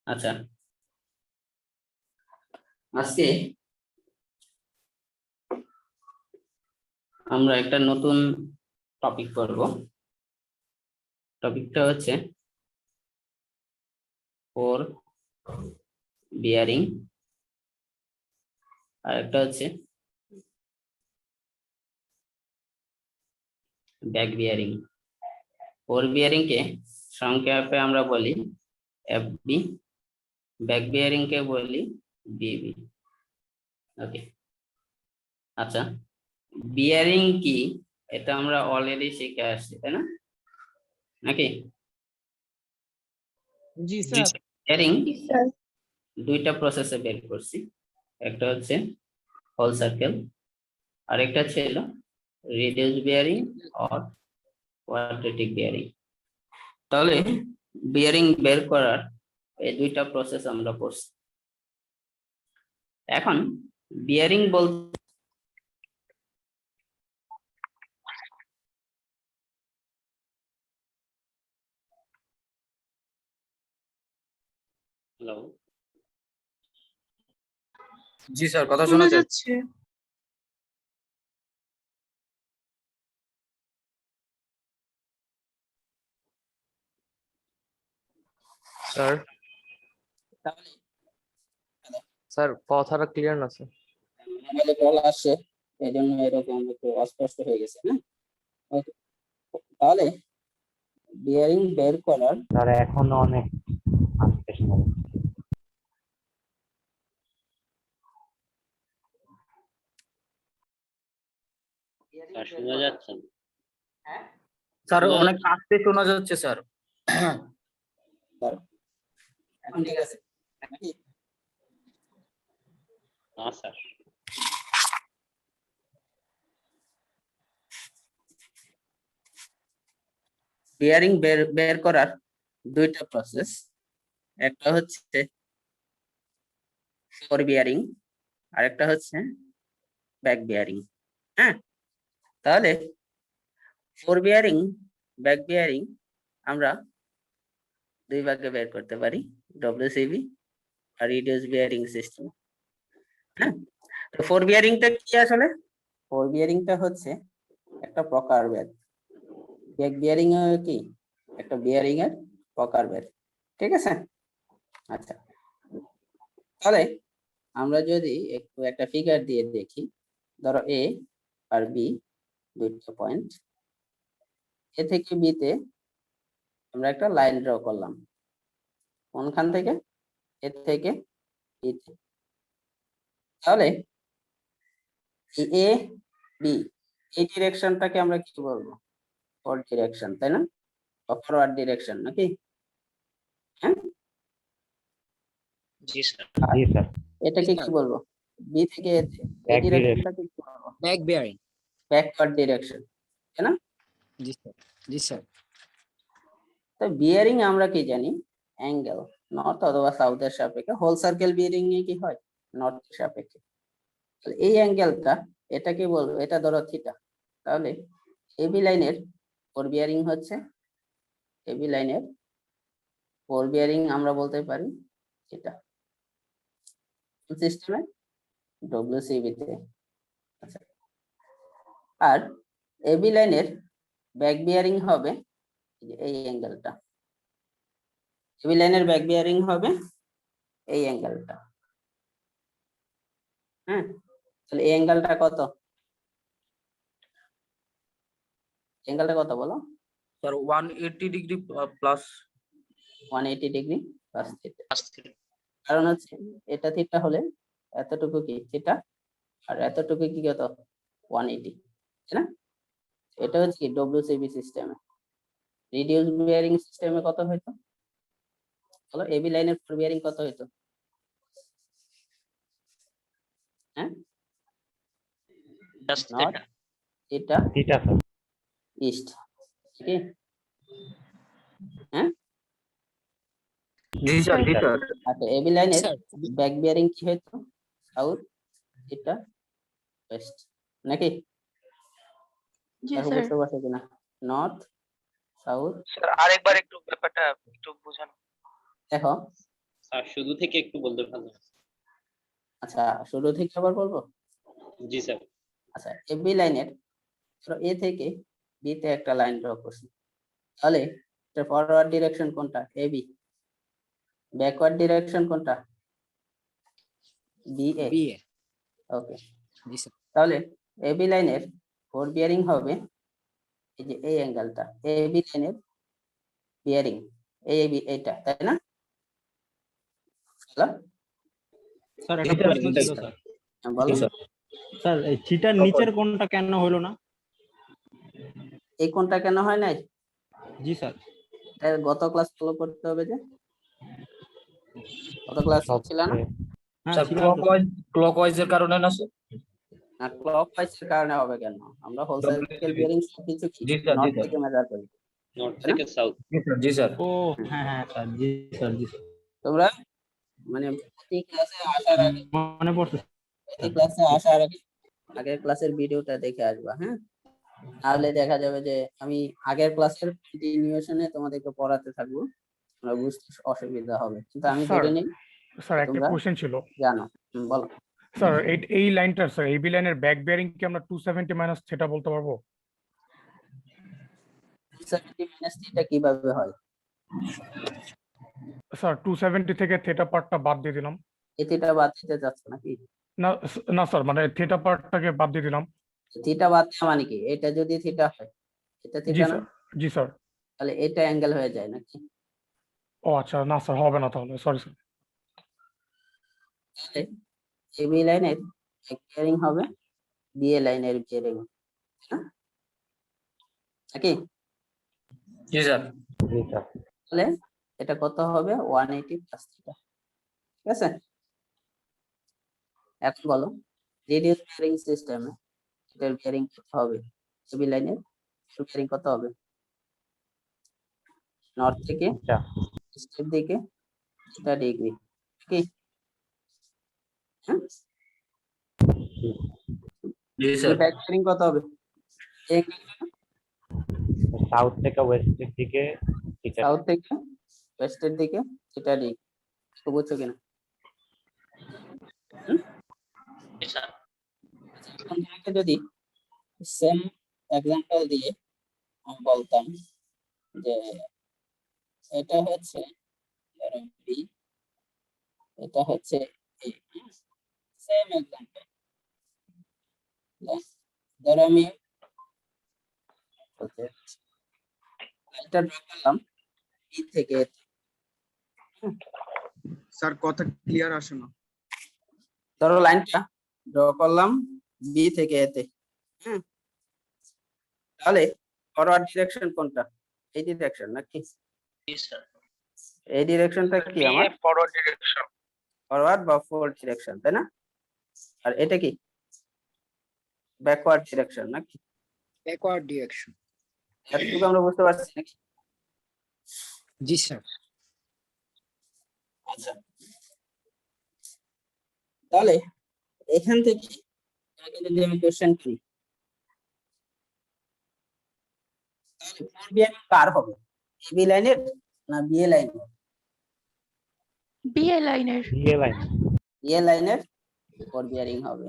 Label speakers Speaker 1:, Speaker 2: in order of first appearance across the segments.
Speaker 1: আচ্ছা, আজকে আমরা একটা নতুন টপিক করব। টপিকটা হচ্ছে ফোর বিয়ারিং, আর একটা হচ্ছে ব্যাক বিয়ারিং। ফোর বিয়ারিং কে সংক্ষেপে আমরা বলি এফবি, ব্যাক বিয়ারিং কে বলি বিবি। ওকে, আচ্ছা, বিয়ারিং কি এটা আমরা অলরেডি শিখে আসছি, তাই না? নাকি?
Speaker 2: জি স্যার।
Speaker 1: বিয়ারিং দুইটা প্রসেসে বের করছি, একটা হচ্ছে হোল সার্কেল, আর একটা ছিল রিডিউস বিয়ারিং আর কোয়াড্রেটিক বিয়ারিং। তাহলে বিয়ারিং বের করার এই দুইটা প্রসেস আমরা পড়ছি। এখন বিয়ারিং বলতে হ্যালো,
Speaker 2: জি স্যার, কথা শোনা যাচ্ছে। স্যার
Speaker 1: তাহলে
Speaker 2: স্যার কথাটা ক্লিয়ার না স্যার।
Speaker 1: মোবাইলে কল আসছে, এই জন্য এরকম একটু অস্পষ্ট হয়ে গেছে না? Okay, তাহলে বিয়ারিং বের করার
Speaker 3: স্যার এখনো অনেক আসতে সময়।
Speaker 1: শোনা যাচ্ছে? হ্যাঁ
Speaker 2: স্যার অনেক আস্তে শোনা যাচ্ছে স্যার।
Speaker 1: এখন ঠিক আছে নাকি? না স্যার, বিয়ারিং বের করার দুইটা প্রসেস, একটা হচ্ছে ফোর বিয়ারিং আর একটা হচ্ছে ব্যাক বিয়ারিং। হ্যাঁ, তাহলে ফোর বিয়ারিং ব্যাক বিয়ারিং আমরা দুই ভাগে বের করতে পারি, ডব্লিউসিবি আর রিডিউস বিয়ারিং সিস্টেম। হ্যাঁ, তো ফোর বিয়ারিংটা কি আসলে? ফোর বিয়ারিংটা হচ্ছে একটা প্রকারভেদ, ব্যাক বিয়ারিং কি একটা বিয়ারিং এর প্রকারভেদ, ঠিক আছে? আচ্ছা, তাহলে আমরা যদি একটু একটা ফিগার দিয়ে দেখি, ধরো এ আর বি দুইটা পয়েন্ট, এ থেকে বি তে আমরা একটা লাইন ড্র করলাম, কোনখান থেকে? এ থেকে বি তে। তাহলে এ বি এই ডিরেকশনটাকে আমরা কি বলবো? ফরওয়ার্ড ডিরেকশন, তাই না? ফরওয়ার্ড ডিরেকশন নাকি? হ্যাঁ,
Speaker 2: জি স্যার।
Speaker 3: জি স্যার,
Speaker 1: এটাকে কি বলবো? বি থেকে এ তে, এই
Speaker 3: Back
Speaker 1: ডিরেকশনটাকে কি বলবো?
Speaker 2: Back bearing.
Speaker 1: ব্যাকওয়ার্ড ডিরেকশন, তাই না?
Speaker 2: জি স্যার। জি স্যার।
Speaker 1: তো বিয়ারিং আমরা কি জানি? অ্যাঙ্গেল, নর্থ অথবা সাউথের সাপেক্ষে। হোল সার্কেল বিয়ারিং এ কি হয়? নর্থ সাপেক্ষে। তাহলে এই অ্যাঙ্গেলটা, এটা কি বলবো? এটা ধরো থিটা। তাহলে এবি লাইনের ফোর বিয়ারিং হচ্ছে, এবি লাইনের ফোর বিয়ারিং আমরা বলতে পারি থিটা। সিস্টেমে ডব্লিউসিবি তে। আচ্ছা, আর এবি লাইনের ব্যাক বিয়ারিং হবে এই অ্যাঙ্গেলটা। এবি লাইনের ব্যাক বিয়ারিং হবে এই অ্যাঙ্গেলটা। হ্যাঁ, তাহলে এই অ্যাঙ্গেলটা কত? অ্যাঙ্গেলটা কত বলো?
Speaker 2: Sir 180 degree plus
Speaker 1: 180 degree plus theta. কারণ হচ্ছে এটা থিটা হলে এতটুকু কি থিটা, আর এতটুকু কি কত? 180, তাই না? এটা হচ্ছে কি ডব্লিউসিবি সিস্টেমে। রিডিউস বিয়ারিং সিস্টেমে কত হইতো বলো? এবি লাইনের ফোর বিয়ারিং কত হইতো? হ্যাঁ, north, theta,
Speaker 3: theta sir.
Speaker 1: East, কি? হ্যাঁ,
Speaker 2: জি স্যার। জি স্যার।
Speaker 1: আচ্ছা, এবি লাইনের ব্যাক বিয়ারিং কি হইতো? সাউথ, থিটা, ওয়েস্ট, নাকি?
Speaker 4: জি
Speaker 1: দেখো
Speaker 4: স্যার।
Speaker 1: বুঝতে পারছো কিনা? North, south.
Speaker 2: স্যার আরেকবার একটু ব্যাপারটা একটু বোঝান।
Speaker 1: দেখো
Speaker 5: স্যার শুরু থেকে একটু বলতে ভালো হয়।
Speaker 1: আচ্ছা, শুরু থেকে আবার বলবো।
Speaker 5: জি স্যার।
Speaker 1: আচ্ছা, এবি লাইনের এ থেকে বি তে একটা লাইন ড্র করছি, তাহলে ফরওয়ার্ড ডিরেকশন কোনটা? এবি। ব্যাকওয়ার্ড ডিরেকশন কোনটা? বিএ।
Speaker 6: বিএ।
Speaker 1: ওকে,
Speaker 6: জি স্যার।
Speaker 1: তাহলে এবি লাইনের ফোর বিয়ারিং হবে এই যে এই অ্যাঙ্গেলটা, এবি লাইনের বিয়ারিং এবি এটা, তাই না? হ্যালো,
Speaker 7: স্যার একটা প্রশ্ন ছিল স্যার।
Speaker 1: বলো।
Speaker 7: স্যার এই থিটার নিচের কোণটা কেন হলো না?
Speaker 1: এই কোনটা কেন হয় নাই?
Speaker 7: জি স্যার।
Speaker 1: এটা গত ক্লাস ফলো করতে হবে যে, গত ক্লাস ছিল না?
Speaker 7: হ্যাঁ
Speaker 8: স্যার
Speaker 7: ছিলাম তো স্যার।
Speaker 8: ক্লকওয়াইজ এর কারণে না স্যার?
Speaker 1: না, ক্লকওয়াইজ এর কারণে হবে কেন? আমরা হোল সার্কেল বিয়ারিং সবকিছু কি
Speaker 8: জি স্যার, জি
Speaker 1: নর্থ
Speaker 8: স্যার।
Speaker 1: থেকে মেজার করি,
Speaker 5: নর্থ
Speaker 1: তাই না?
Speaker 5: থেকে সাউথ।
Speaker 8: জি স্যার।
Speaker 7: ও হ্যাঁ হ্যাঁ স্যার, জি স্যার জি স্যার।
Speaker 1: তোমরা মানে প্রতি ক্লাসে আসার আগে,
Speaker 7: মনে পড়ছে
Speaker 1: প্রতি ক্লাসে আসার আগে আগের ক্লাসের ভিডিওটা দেখে আসবা, হ্যাঁ? তাহলে দেখা যাবে যে আমি আগের ক্লাসের কন্টিনিউশনে তোমাদেরকে পড়াতে থাকবো, তোমরা বুঝতে অসুবিধা হবে, কিন্তু আমি
Speaker 9: স্যার
Speaker 1: ধরে নিই
Speaker 9: স্যার একটা
Speaker 1: তোমরা
Speaker 9: কোশ্চেন ছিল
Speaker 1: জানো। বলো।
Speaker 9: স্যার, এই লাইনটা স্যার এবি লাইনের ব্যাক বিয়ারিং কি আমরা 270 মাইনাস থিটা বলতে পারবো?
Speaker 1: 270 মাইনাস থিটা কিভাবে হয়?
Speaker 9: স্যার 270 থেকে থিটা পার্টটা বাদ দিয়ে দিলাম।
Speaker 1: এই থিটা বাদ দিতে যাচ্ছ নাকি?
Speaker 9: না না স্যার, মানে থিটা পার্টটাকে বাদ দিয়ে দিলাম।
Speaker 1: থিটা বাদ দেওয়া মানে কি? এটা যদি থিটা হয়, এটা
Speaker 9: জি
Speaker 1: থিটা না,
Speaker 9: স্যার, জি স্যার।
Speaker 1: তাহলে এটা অ্যাঙ্গেল হয়ে যায় নাকি?
Speaker 9: ও আচ্ছা, না স্যার হবে না তাহলে, সরি স্যার।
Speaker 1: তাহলে এবি লাইনের ব্যাক বিয়ারিং হবে বিএ লাইনের বিয়ারিং, নাকি?
Speaker 8: জি স্যার।
Speaker 3: জি স্যার।
Speaker 1: তাহলে এটা কত হবে? 180 প্লাস থিটা, ঠিক আছে? এখন বলো, রেডিয়াস বিয়ারিং সিস্টেমে এটার বিয়ারিং কত হবে? এবি লাইনের বিয়ারিং কত হবে? নর্থ থেকে
Speaker 3: আচ্ছা,
Speaker 1: ইস্টের দিকে থিটা ডিগ্রি, কি? হ্যাঁ,
Speaker 8: জি স্যার।
Speaker 1: ব্যাক বিয়ারিং কত হবে?
Speaker 3: সাউথ থেকে ওয়েস্টের দিকে থিটা।
Speaker 1: সাউথ থেকে ওয়েস্টের দিকে থিটা ডিগ্রি, তো বুঝছো কিনা? এখন তোমাকে যদি সেম এক্সাম্পল দিয়ে আমি বলতাম যে এটা হচ্ছে ধরো বি, এটা হচ্ছে এ, সেম এক্সাম্পল। ধরো আমি লাইনটা ড্র করলাম বি থেকে A তে।
Speaker 10: স্যার কথা ক্লিয়ার আসে না।
Speaker 1: ধরো লাইনটা ড্র করলাম বি থেকে এতে, হ্যাঁ? তাহলে ফরওয়ার্ড ডিরেকশন কোনটা? এই ডিরেকশন নাকি?
Speaker 5: জি স্যার।
Speaker 1: এই ডিরেকশনটা কি আমার?
Speaker 9: Forward direction.
Speaker 1: ফরওয়ার্ড বা ফরওয়ার্ড ডিরেকশন, তাই না? আর এটা কি? ব্যাকওয়ার্ড ডিরেকশন নাকি?
Speaker 6: Backward direction.
Speaker 1: এতটুকু আমরা বুঝতে পারছি নাকি?
Speaker 6: জি স্যার।
Speaker 1: আচ্ছা, তাহলে এখান থেকে তোমাকে যদি আমি কোশ্চেন করি, তাহলে ফোর বিয়ারিং কার হবে? এবি লাইনের না বিএ লাইনের?
Speaker 4: বিএ লাইনের।
Speaker 3: BA line.
Speaker 1: বিএ লাইনের ফোর বিয়ারিং হবে,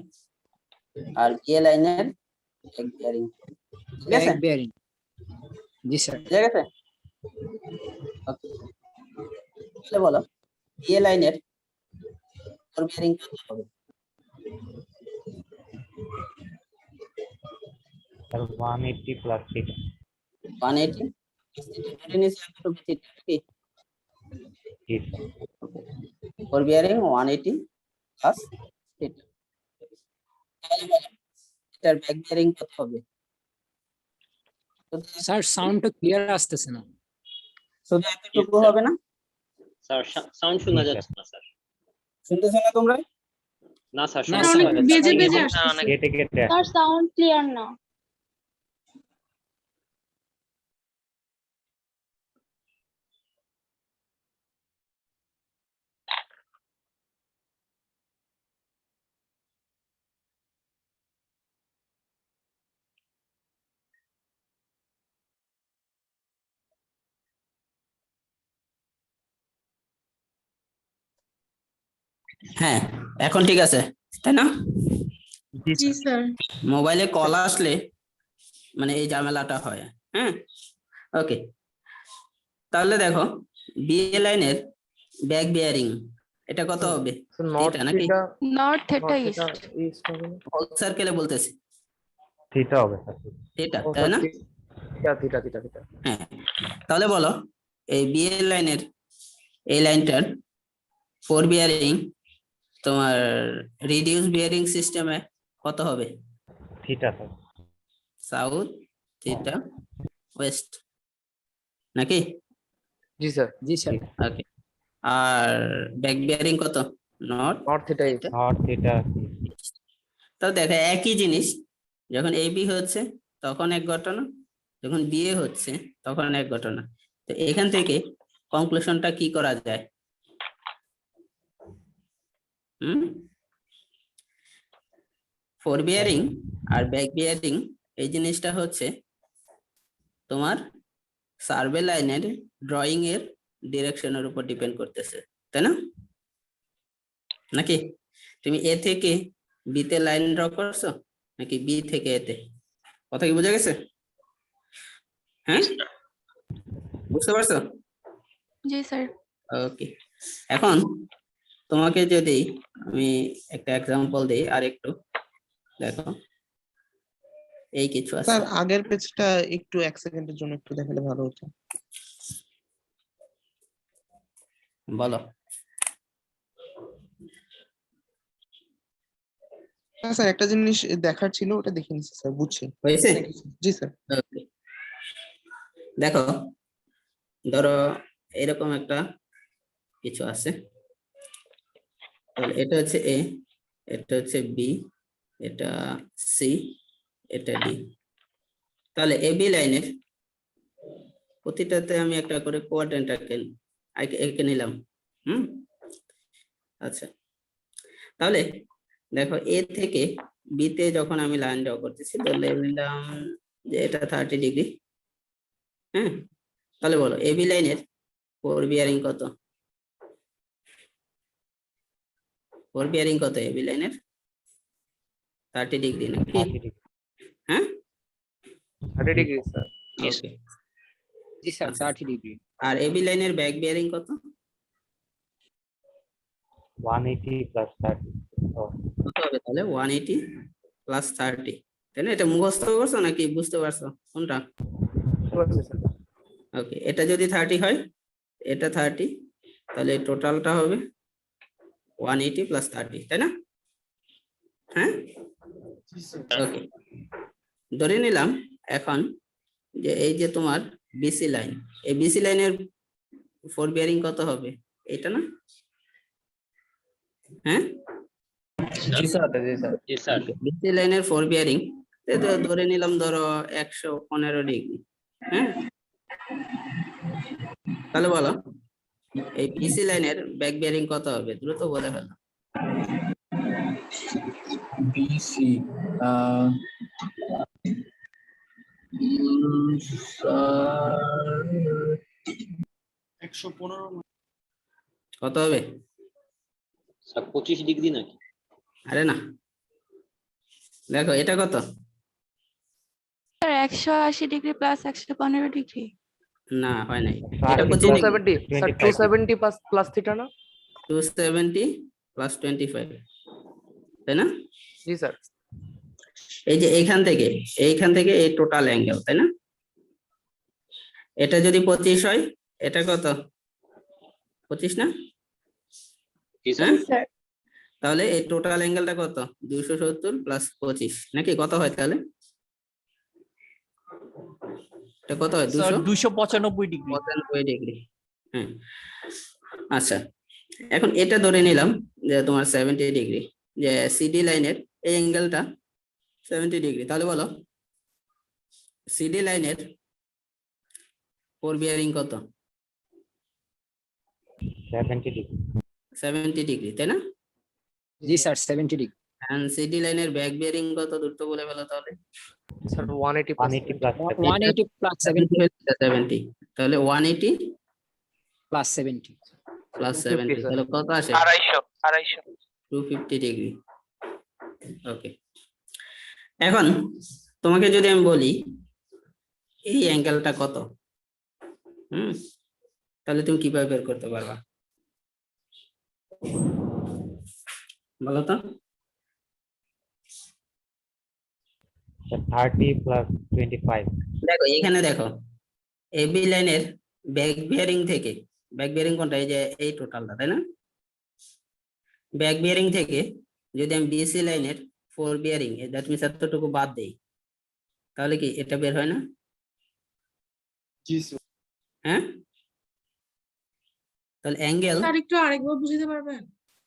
Speaker 1: আর বিএ লাইনের ব্যাক বিয়ারিং, ঠিক আছে?
Speaker 6: Back bearing. জি স্যার।
Speaker 1: ঠিক আছে, ওকে। তাহলে বলো বিএ লাইনের ফোর বিয়ারিং কত হবে?
Speaker 3: Sir 180 plus theta.
Speaker 1: 180 ধরে নিয়েছি এতটুকু থিটা, কি?
Speaker 3: জি sir.
Speaker 1: Fore bearing 180 plus theta. তাহলে বলো এটার ব্যাক বিয়ারিং কত হবে?
Speaker 6: স্যার সাউন্ডটা ক্লিয়ার আসতেছে না।
Speaker 1: শুধু এতটুকু হবে না?
Speaker 5: স্যার সাউন্ড শোনা যাচ্ছে না স্যার।
Speaker 1: শুনতেছো না তোমরা?
Speaker 5: না স্যার
Speaker 6: না,
Speaker 5: শোনা
Speaker 6: স্যার,
Speaker 5: যাচ্ছে না।
Speaker 4: বেজে
Speaker 6: অনেক
Speaker 4: বেজে
Speaker 6: আসতেছে।
Speaker 4: আসতেছে।
Speaker 3: কেটে কেটে
Speaker 4: তার সাউন্ড ক্লিয়ার না।
Speaker 1: হ্যাঁ, এখন ঠিক আছে তাই না?
Speaker 4: জি স্যার।
Speaker 1: মোবাইলে কল আসলে মানে এই ঝামেলাটা হয়। হ্যাঁ, ওকে। তাহলে দেখো বিএ লাইনের ব্যাক বিয়ারিং এটা কত হবে?
Speaker 2: নর্থ
Speaker 1: থিটা নাকি?
Speaker 2: Theta
Speaker 4: north theta east.
Speaker 2: East হবে না?
Speaker 1: হোল সার্কেলে বলতেছি
Speaker 3: থিটা হবে স্যার।
Speaker 1: থিটা,
Speaker 2: ও
Speaker 1: তাই না?
Speaker 2: থিটা থিটা থিটা থিটা
Speaker 1: হ্যাঁ, তাহলে বলো এই বিএ লাইনের এই লাইনটার ফোর বিয়ারিং তোমার রিডিউস বিয়ারিং সিস্টেমে কত হবে?
Speaker 3: Theta sir.
Speaker 1: South theta West নাকি?
Speaker 2: জি স্যার।
Speaker 6: জি স্যার।
Speaker 1: ওকে। আর ব্যাক বিয়ারিং কত? North.
Speaker 2: North theta east.
Speaker 3: North theta
Speaker 1: তো দেখো একই জিনিস, যখন এবি হচ্ছে তখন এক ঘটনা, যখন বিএ হচ্ছে তখন এক ঘটনা। তো এখান থেকে কনক্লুশনটা কি করা যায়? ফোর বিয়ারিং আর ব্যাক বিয়ারিং এই জিনিসটা হচ্ছে তোমার সার্ভে লাইনের ড্রয়িং এর ডিরেকশনের উপর ডিপেন্ড করতেছে, তাই না? নাকি তুমি এ থেকে বি তে লাইন ড্র করছো নাকি বি থেকে এ তে? কথা কি বোঝা গেছে? হ্যাঁ, বুঝতে পারছো?
Speaker 4: জি স্যার।
Speaker 1: ওকে। এখন তোমাকে যদি আমি একটা এক্সাম্পল দিই আর একটু দেখো, এই কিছু আছে।
Speaker 11: স্যার আগের পেজটা একটু 1 সেকেন্ডের জন্য একটু দেখালে ভালো হতো।
Speaker 1: বলো।
Speaker 11: হ্যাঁ স্যার, একটা জিনিস দেখার ছিল, ওটা দেখে নিচ্ছি স্যার, বুঝছি।
Speaker 1: হয়েছে?
Speaker 11: জি স্যার।
Speaker 1: ওকে, দেখো ধরো এরকম একটা কিছু আছে, তাহলে এটা হচ্ছে এ, এটা হচ্ছে বি, এটা সি, এটা ডি। তাহলে এবি লাইনের প্রতিটাতে আমি একটা করে কোয়াড্রেন্ট এঁকে নিলাম। আচ্ছা, তাহলে দেখো এ থেকে বি তে যখন আমি লাইন ড্র করতেছি তাহলে নিলাম যে এটা 30 ডিগ্রি। হ্যাঁ, তাহলে বলো এবি লাইনের ফোর বিয়ারিং কত? ফোর বিয়ারিং কত এবি লাইনের? 30 ডিগ্রি নাকি? হ্যাঁ,
Speaker 2: 30 ডিগ্রি স্যার।
Speaker 1: ওকে।
Speaker 6: জি স্যার, 30 ডিগ্রি।
Speaker 1: আর এবি লাইনের ব্যাক বিয়ারিং কত?
Speaker 3: 180 প্লাস 30।
Speaker 1: কত হবে তাহলে? 180 প্লাস 30, তাই না? এটা মুখস্থ করছো নাকি বুঝতে পারছো কোনটা? ওকে, এটা যদি 30 হয়, এটা 30, তাহলে টোটালটা হবে 180 প্লাস 30, তাই না? হ্যাঁ, ওকে। ধরে নিলাম এখন যে এই যে তোমার বিসি লাইন, এই বিসি লাইনের ফোর বিয়ারিং কত হবে? এটা না? হ্যাঁ,
Speaker 8: জি স্যার।
Speaker 2: জি স্যার।
Speaker 5: জি স্যার।
Speaker 1: বিসি লাইনের ফোর বিয়ারিং ধরে নিলাম ধরো 115 ডিগ্রি। হ্যাঁ, তাহলে বলো এই বিসি লাইনের ব্যাক বিয়ারিং কত হবে? দ্রুত বলে ফেলো।
Speaker 8: বিসি স্যার
Speaker 10: 115
Speaker 1: কত হবে?
Speaker 5: স্যার 25 ডিগ্রি নাকি?
Speaker 1: আরে না, দেখো এটা কত?
Speaker 4: Sir 180 degree plus 115 degree.
Speaker 1: না, হয় নাই।
Speaker 3: স্যার,
Speaker 1: এটা 25 ডিগ্রি।
Speaker 2: 270 স্যার, 270 প্লাস থিটা না?
Speaker 1: 270 প্লাস 25, তাই না?
Speaker 2: জি স্যার।
Speaker 1: এই যে এইখান থেকে এই টোটাল অ্যাঙ্গেল, তাই না? এটা যদি 25 হয়, এটা কত? 25 না?
Speaker 5: জি স্যার।
Speaker 1: হ্যাঁ,
Speaker 4: স্যার
Speaker 1: তাহলে এই টোটাল অ্যাঙ্গেলটা কত? 270 প্লাস 25 নাকি? কত হয় তাহলে? এটা কত হয়?
Speaker 7: 295 ডিগ্রি।
Speaker 1: 295 ডিগ্রি। হ্যাঁ, আচ্ছা, এখন এটা ধরে নিলাম যে তোমার 70 ডিগ্রি, যে সিডি লাইনের এই অ্যাঙ্গেলটা 70 ডিগ্রি। তাহলে বলো সিডি লাইনের ফোর বিয়ারিং কত?
Speaker 3: 70 ডিগ্রি।
Speaker 1: 70 ডিগ্রি, তাই না?
Speaker 6: জি স্যার, 70 ডিগ্রি।
Speaker 1: এন্ড সিডি লাইনের ব্যাক বিয়ারিং কত? দ্রুত বলে ফেলো তাহলে।
Speaker 2: স্যার 180 প্লাস
Speaker 3: 180 প্লাস
Speaker 6: 180 প্লাস 70
Speaker 1: 70, তাহলে 180
Speaker 6: প্লাস 70
Speaker 1: প্লাস
Speaker 2: 250,
Speaker 1: 70, তাহলে কত আসে? 250 ডিগ্রি। ওকে, এখন তোমাকে যদি আমি বলি এই অ্যাঙ্গেলটা কত, তাহলে তুমি কিভাবে বের করতে পারবা বলো তো?
Speaker 3: 30 plus 25.
Speaker 1: দেখো এখানে দেখো এবি লাইনের ব্যাক বিয়ারিং থেকে, ব্যাক বিয়ারিং কোনটা, এই যে এই টোটালটা, তাই না? ব্যাক বিয়ারিং থেকে যদি আমি বিসি লাইনের 4 বিয়ারিং দ্যাট মিন্স এতটুকু বাদ দেই, তাহলে কি এটা বের হয় না?
Speaker 10: জি স্যার।
Speaker 1: হ্যাঁ, তাহলে অ্যাঙ্গেল,
Speaker 4: স্যার একটু আরেকবার বুঝাতে পারবেন?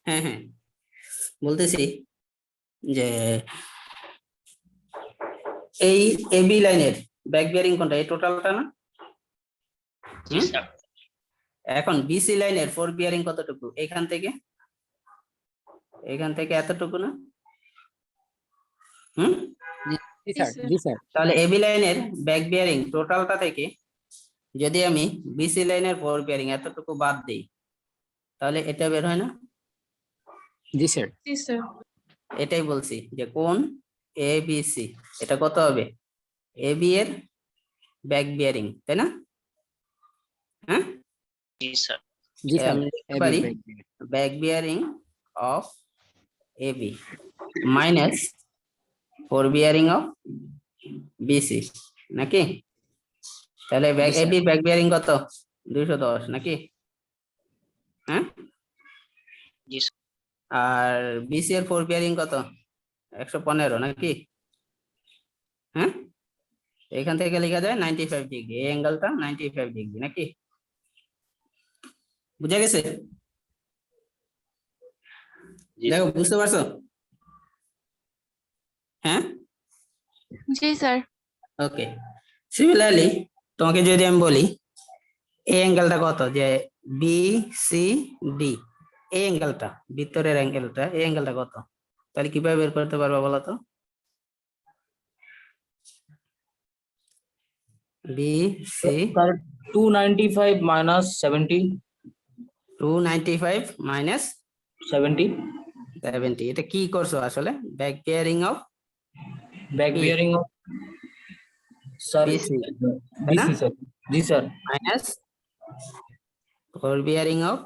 Speaker 1: হ্যাঁ হ্যাঁ বলতেছি যে এই এবি লাইনের ব্যাক বিয়ারিং কোনটা, এই টোটালটা না?
Speaker 5: জি স্যার।
Speaker 1: এখন বিসি লাইনের 4 বিয়ারিং কতটুকু, এখান থেকে এতটুকু না?
Speaker 6: জি স্যার, জি স্যার,
Speaker 1: তাহলে এবি লাইনের ব্যাক বিয়ারিং টোটালটা থেকে যদি আমি বিসি লাইনের 4 বিয়ারিং এতটুকু বাদ দিই, তাহলে এটা বের হয় না?
Speaker 6: জি স্যার,
Speaker 4: জি স্যার।
Speaker 1: এটাই বলছি যে কোন এবিসি, এটা কত হবে? এবি এর ব্যাক বিয়ারিং, তাই না? হ্যাঁ,
Speaker 5: জি স্যার।
Speaker 6: জি স্যার।
Speaker 1: আমরা লিখতে পারি back bearing of AB minus 4 bearing of BC, নাকি? তাহলে
Speaker 6: জি, স্যার।
Speaker 1: এবি ব্যাক বিয়ারিং কত? 210, নাকি? হ্যাঁ,
Speaker 5: জি স্যার।
Speaker 1: আর বিসি এর 4 বিয়ারিং কত? 115, নাকি? হ্যাঁ, এখান থেকে লেখা যায় 95 ডিগ্রি, এই অ্যাঙ্গেলটা 95 ডিগ্রি, নাকি? বুঝা গেছে?
Speaker 5: জি
Speaker 1: দেখো বুঝতে পারছো? হ্যাঁ,
Speaker 4: জি স্যার।
Speaker 1: ওকে। সিমিলারলি তোমাকে যদি আমি বলি এই অ্যাঙ্গেলটা কত, যে বি সি ডি, এই অ্যাঙ্গেলটা ভিতরের অ্যাঙ্গেলটা, এই অ্যাঙ্গেলটা কত, তাহলে কিভাবে বের করতে পারবা বলো তো? B C
Speaker 3: 295 minus 70.
Speaker 1: 295 মাইনাস
Speaker 3: 70.
Speaker 1: 70, এটা কি করছো আসলে? Back bearing of
Speaker 3: Back bearing of sir.
Speaker 1: BC,
Speaker 3: BC sir. Ji sir.
Speaker 1: Minus 4 bearing of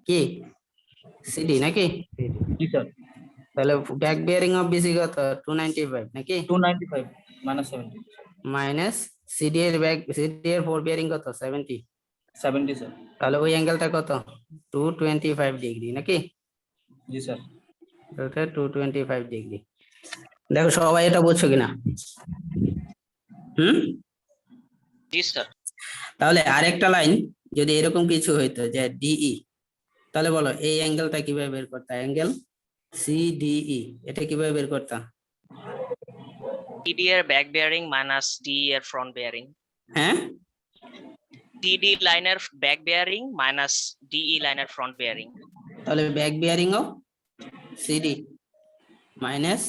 Speaker 1: কি সিডি, নাকি?
Speaker 3: Ji sir.
Speaker 1: তাহলে ব্যাক বিয়ারিং অফ বিসি কত? 295, নাকি?
Speaker 3: 295 minus 70.
Speaker 1: মাইনাস সিডি এর 4 বিয়ারিং কত? 70।
Speaker 3: 70 sir.
Speaker 1: তাহলে ওই অ্যাঙ্গেলটা কত? 225 ডিগ্রি, নাকি?
Speaker 3: Ji sir.
Speaker 1: ওটা 225 ডিগ্রি। দেখো সবাই এটা বুঝছো কিনা?
Speaker 5: জি স্যার।
Speaker 1: তাহলে আরেকটা লাইন যদি এরকম কিছু হইতো যে ডিই, তাহলে বলো এই অ্যাঙ্গেলটা কিভাবে বের করতে? অ্যাঙ্গেল সিডিই, এটা কিভাবে বের করতাম?
Speaker 12: TD এর ব্যাক বেয়ারিং মাইনাস DE এর ফ্রন্ট বেয়ারিং।
Speaker 1: হ্যাঁ,
Speaker 12: TD লাইনের ব্যাক বেয়ারিং মাইনাস DE লাইনের ফ্রন্ট বেয়ারিং।
Speaker 1: তাহলে back bearing of CD minus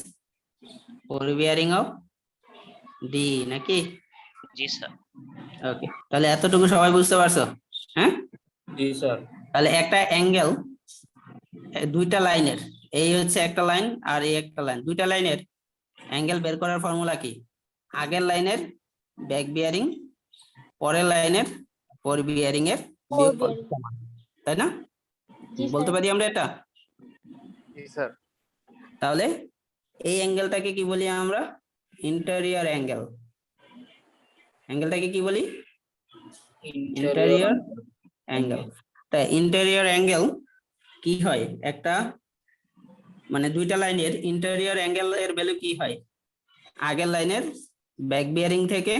Speaker 1: 4 bearing of D, নাকি?
Speaker 12: জি স্যার।
Speaker 1: ওকে, তাহলে এতটুকু সবাই বুঝতে পারছো? হ্যাঁ,
Speaker 3: Ji sir.
Speaker 1: তাহলে একটা অ্যাঙ্গেল দুইটা লাইনের, এই হচ্ছে একটা লাইন আর এই একটা লাইন, দুইটা লাইনের অ্যাঙ্গেল বের করার ফর্মুলা কি? আগের লাইনের ব্যাক বিয়ারিং পরের লাইনের 4 বিয়ারিং এর বিয়োগফল, তাই না? বলতে পারি আমরা এটা?
Speaker 2: জি স্যার।
Speaker 1: তাহলে এই অ্যাঙ্গেলটাকে কি বলি আমরা? Interior angle. অ্যাঙ্গেলটাকে কি বলি? Interior angle. তাই ইন্টেরিয়র অ্যাঙ্গেল কি হয়? একটা মানে দুইটা লাইনের ইন্টেরিয়র অ্যাঙ্গেল এর ভ্যালু কি হয়? আগের লাইনের ব্যাক বিয়ারিং থেকে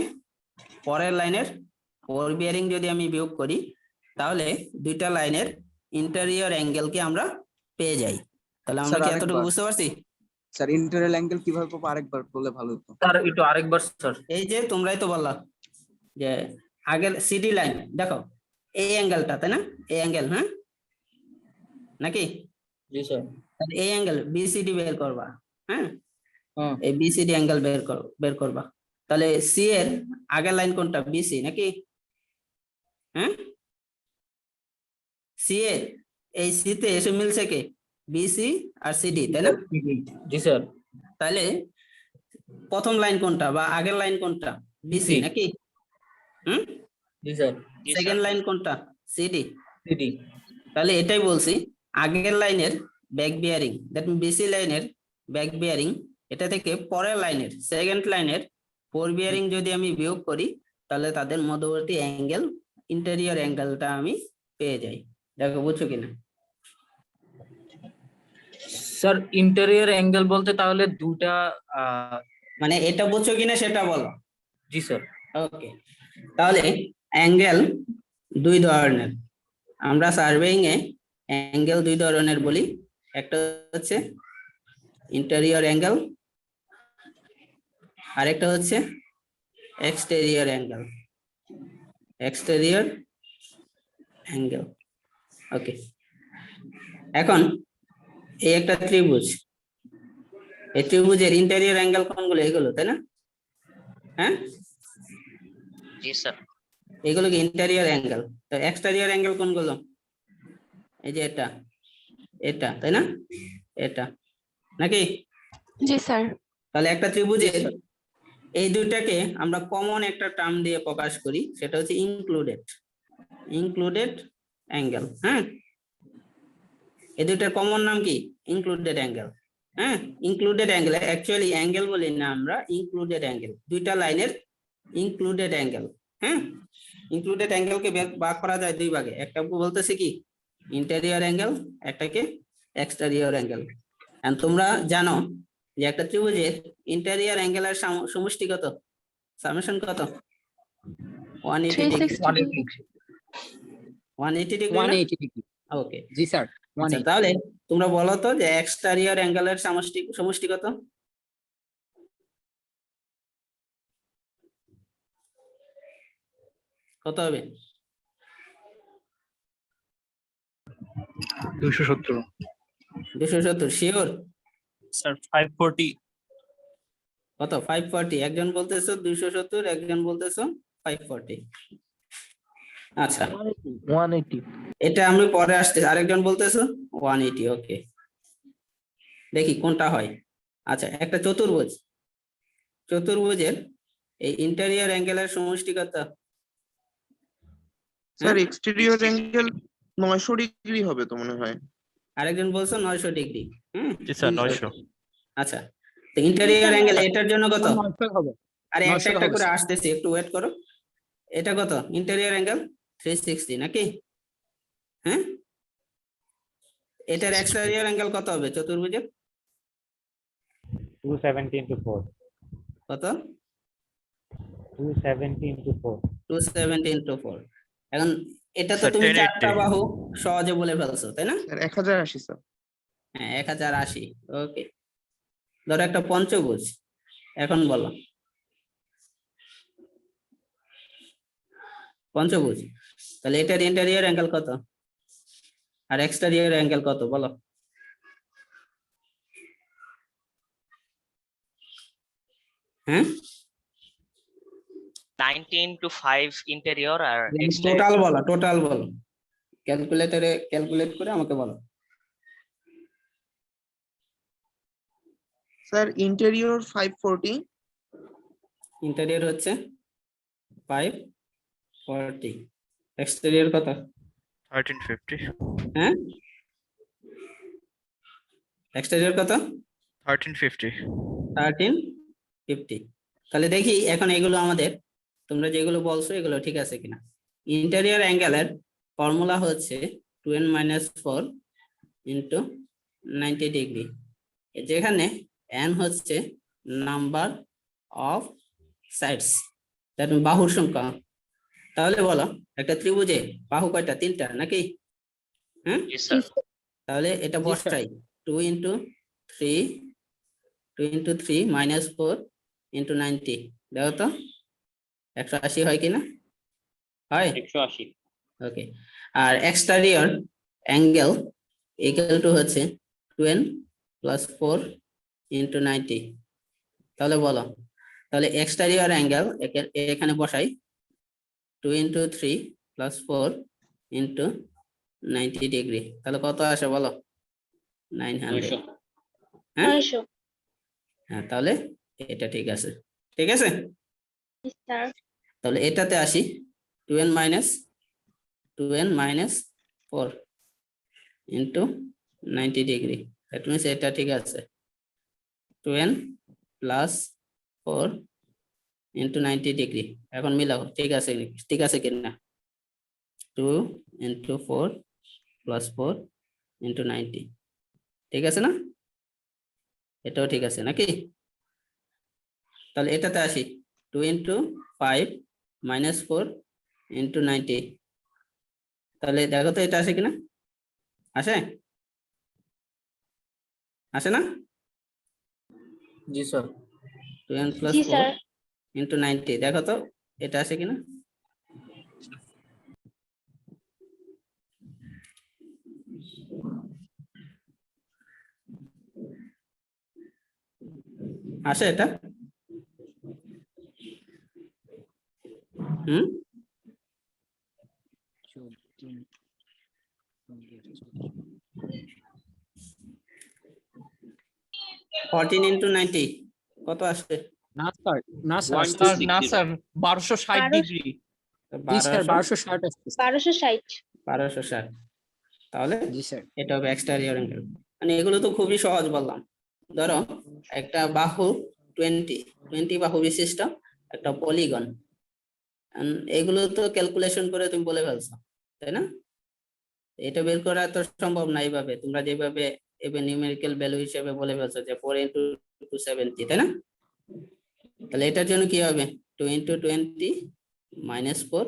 Speaker 1: পরের লাইনের 4 বিয়ারিং যদি আমি বিয়োগ করি, তাহলে দুইটা লাইনের ইন্টেরিয়র অ্যাঙ্গেলকে আমরা পেয়ে যাই। তাহলে আমরা কি এতটুকু বুঝতে পারছি?
Speaker 10: স্যার ইন্টারিয়র অ্যাঙ্গেল কিভাবে পাবো আরেকবার বললে ভালো হতো।
Speaker 3: Sir একটু আরেকবার স্যার।
Speaker 1: এই যে তোমরাই তো বললা যে আগের সিডি লাইন, দেখো এই অ্যাঙ্গেলটা, তাই না? এই অ্যাঙ্গেল, হ্যাঁ নাকি?
Speaker 3: জি স্যার।
Speaker 1: তাহলে এই অ্যাঙ্গেল বিসিডি বের করবা, হ্যাঁ?
Speaker 3: হ্যাঁ।
Speaker 1: এই বিসিডি অ্যাঙ্গেল বের করবা। তাহলে সি এর আগের লাইন কোনটা? বিসি, নাকি? হ্যাঁ, সি এর এই সি তে এসে মিলছে কে? বিসি আর সিডি, তাই না?
Speaker 8: জি স্যার।
Speaker 1: তাহলে প্রথম লাইন কোনটা বা আগের লাইন কোনটা? বিসি
Speaker 8: BC
Speaker 1: নাকি? হুম,
Speaker 8: জি স্যার।
Speaker 12: জি
Speaker 1: সেকেন্ড
Speaker 12: স্যার
Speaker 1: লাইন কোনটা? সিডি।
Speaker 8: সিডি।
Speaker 1: তাহলে এটাই বলছি, আগের লাইনের back bearing, that mean BC লাইনের ব্যাক বিয়ারিং, এটা থেকে পরের লাইনের সেকেন্ড লাইনের ফোর বিয়ারিং যদি আমি বিয়োগ করি, তাহলে তাদের মধ্যবর্তী অ্যাঙ্গেল, ইন্টেরিয়র অ্যাঙ্গেলটা আমি পেয়ে যাই। দেখো বুঝছো কিনা?
Speaker 8: স্যার ইন্টেরিয়র অ্যাঙ্গেল বলতে তাহলে দুটা
Speaker 1: মানে এটা বুঝছো কিনা সেটা বলো।
Speaker 8: জি স্যার।
Speaker 1: ওকে, তাহলে অ্যাঙ্গেল দুই ধরনের, আমরা সার্ভেইং এ অ্যাঙ্গেল দুই ধরনের বলি। একটা হচ্ছে ইন্টেরিয়র অ্যাঙ্গেল, আরেকটা হচ্ছে এক্সটেরিয়র অ্যাঙ্গেল। এক্সটেরিয়র অ্যাঙ্গেল, ওকে। এখন এই একটা ত্রিভুজ, এই ত্রিভুজের ইন্টেরিয়র অ্যাঙ্গেল কোনগুলো? এগুলো, তাই না? হ্যাঁ,
Speaker 12: জি স্যার
Speaker 1: এগুলো কি ইন্টেরিয়র অ্যাঙ্গেল? তো এক্সটেরিয়র অ্যাঙ্গেল কোনগুলো? এই যে এটা, এটা, তাই না? এটা নাকি?
Speaker 4: জি স্যার।
Speaker 1: তাহলে একটা ত্রিভুজের এই দুইটাকে আমরা কমন একটা টার্ম দিয়ে প্রকাশ করি, সেটা হচ্ছে ইনক্লুডেড, ইনক্লুডেড অ্যাঙ্গেল। হ্যাঁ, এই দুইটার কমন নাম কি? Included angle. হ্যাঁ, ইনক্লুডেড অ্যাঙ্গেল, অ্যাকচুয়ালি অ্যাঙ্গেল বলি না আমরা, ইনক্লুডেড অ্যাঙ্গেল, দুইটা লাইনের ইনক্লুডেড অ্যাঙ্গেল। হ্যাঁ, ইনক্লুডেড অ্যাঙ্গেলকে ভাগ করা যায় দুই ভাগে, একটা বলতেছে কি ইন্টেরিয়র অ্যাঙ্গেল, একটাকে এক্সটেরিয়র অ্যাঙ্গেল। এন্ড তোমরা জানো যে একটা ত্রিভুজের ইন্টেরিয়র অ্যাঙ্গেলের সমষ্টি কত? সামেশন কত? 180 ডিগ্রি। 180 ডিগ্রি।
Speaker 6: 180 degree.
Speaker 1: ওকে,
Speaker 6: জি স্যার,
Speaker 1: আচ্ছা,
Speaker 6: 180.
Speaker 1: তাহলে তোমরা বলো তো যে এক্সটেরিয়র অ্যাঙ্গেলের সমষ্টি কত? কত হবে?
Speaker 2: 270
Speaker 1: 270 শিওর?
Speaker 2: স্যার 540
Speaker 1: কত? 540। একজন বলতেছো 270, একজন বলতেছো 540। আচ্ছা,
Speaker 2: 180
Speaker 1: এটা আমি পরে আসতে, আরেকজন বলতেছো 180। ওকে, দেখি কোনটা হয়। আচ্ছা, একটা চতুর্ভুজ, চতুর্ভুজের এই ইন্টেরিয়র অ্যাঙ্গেলের সমষ্টি কত?
Speaker 11: স্যার এক্সটেরিয়র অ্যাঙ্গেল 900 ডিগ্রি হবে তো মনে হয়।
Speaker 1: আরেকজন বলছো 900 ডিগ্রি।
Speaker 2: জি স্যার 900
Speaker 1: আচ্ছা, তো ইন্টেরিয়র অ্যাঙ্গেল এটার জন্য কত?
Speaker 6: 900 হবে।
Speaker 1: আরে একটা
Speaker 6: 900
Speaker 1: একটা
Speaker 6: হবে,
Speaker 1: করে
Speaker 6: স্যার।
Speaker 1: আসতেছি, একটু ওয়েট করো। এটা কত? ইন্টেরিয়র অ্যাঙ্গেল 360 নাকি? হ্যাঁ, এটার এক্সটেরিয়র অ্যাঙ্গেল কত হবে চতুর্ভুজের?
Speaker 3: 270 into 4.
Speaker 1: কত?
Speaker 3: 270 into 4.
Speaker 1: 270 into 4। এখন এটা তো
Speaker 2: স্যার,
Speaker 1: তুমি
Speaker 2: 1080
Speaker 1: চারটা বাহু সহজে বলে ফেলছো, তাই না?
Speaker 11: Sir 1080 sir.
Speaker 1: হ্যাঁ, 1080। ওকে, ধরো একটা পঞ্চভুজ, এখন বলো পঞ্চভুজ, তাহলে এটার ইন্টেরিয়র অ্যাঙ্গেল কত আর এক্সটেরিয়র অ্যাঙ্গেল কত বলো? হ্যাঁ,
Speaker 12: 19 to 5 interior আর
Speaker 1: টোটাল বলো, টোটাল বলো, ক্যালকুলেটরে ক্যালকুলেট করে আমাকে বলো।
Speaker 11: স্যার ইন্টেরিয়র 540,
Speaker 1: ইন্টেরিয়র হচ্ছে 540, এক্সটেরিয়র কত?
Speaker 2: 1350
Speaker 1: হ্যাঁ, এক্সটেরিয়র কত?
Speaker 2: 1350
Speaker 1: 1350। তাহলে দেখি এখন এগুলো আমাদের, তোমরা যেগুলো বলছো এগুলো ঠিক আছে কিনা। ইন্টেরিয়র অ্যাঙ্গেলের ফর্মুলা হচ্ছে 2n-4 ইন্টু 90 ডিগ্রি, যেখানে n হচ্ছে নাম্বার অফ সাইডস, বাহুর সংখ্যা। তাহলে বলো একটা ত্রিভুজে বাহু কয়টা? 3টা নাকি? হ্যাঁ,
Speaker 12: জি স্যার
Speaker 1: তাহলে এটা বসাই 2 into 3 minus 4 into 90, দেখো তো 180 হয় কিনা? হয়
Speaker 3: 180.
Speaker 1: ওকে। আর এক্সটেরিয়র অ্যাঙ্গেল ইকুয়াল টু হচ্ছে 2n plus 4 into 90। তাহলে বলো, তাহলে এক্সটেরিয়র অ্যাঙ্গেল এখানে বসাই 2 into 3 plus 4 into 90 ডিগ্রি, তাহলে কত আসে বলো? 900 হ্যাঁ হ্যাঁ তাহলে এটা ঠিক আছে, ঠিক আছে।
Speaker 4: স্যার
Speaker 1: তাহলে এটাতে আসি 2n minus 4 into 90 degree, that means এটা ঠিক আছে 2n plus 4 into 90 ডিগ্রি। এখন মিলাও ঠিক আছে কিনা, 2 into 4 plus 4 into 90 ঠিক আছে না, এটাও ঠিক আছে নাকি? তাহলে এটাতে আসি 2 into 5 minus 4 into 90, তাহলে দেখো তো এটা আসে কিনা, আসে না?
Speaker 8: জি স্যার।
Speaker 1: 2n plus
Speaker 4: জি
Speaker 1: 4
Speaker 4: স্যার
Speaker 1: into 90 দেখো তো এটা আসে কিনা। আসে এটা? হুম 14 into 90 কত আসবে?
Speaker 6: না স্যার, না স্যার,
Speaker 2: না স্যার 1260 ডিগ্রি।
Speaker 6: জি স্যার 1260 আসছে।
Speaker 1: 1260 তাহলে
Speaker 6: জি স্যার।
Speaker 1: এটা হবে এক্সটেরিয়র অ্যাঙ্গেল। মানে এগুলো তো খুবই সহজ বললাম। ধরো একটা বাহু 20 বাহু বিশিষ্ট একটা পলিগন, এগুলো তো ক্যালকুলেশন করে তুমি বলে ফেলছো তাই না? এটা বের করা তো সম্ভব না এইভাবে, তোমরা যেভাবে এবার নিউমেরিক্যাল ভ্যালু হিসেবে বলে ফেলছো যে 4 into 270 তাই না? তাহলে এটার জন্য কি হবে 2 into 20 minus 4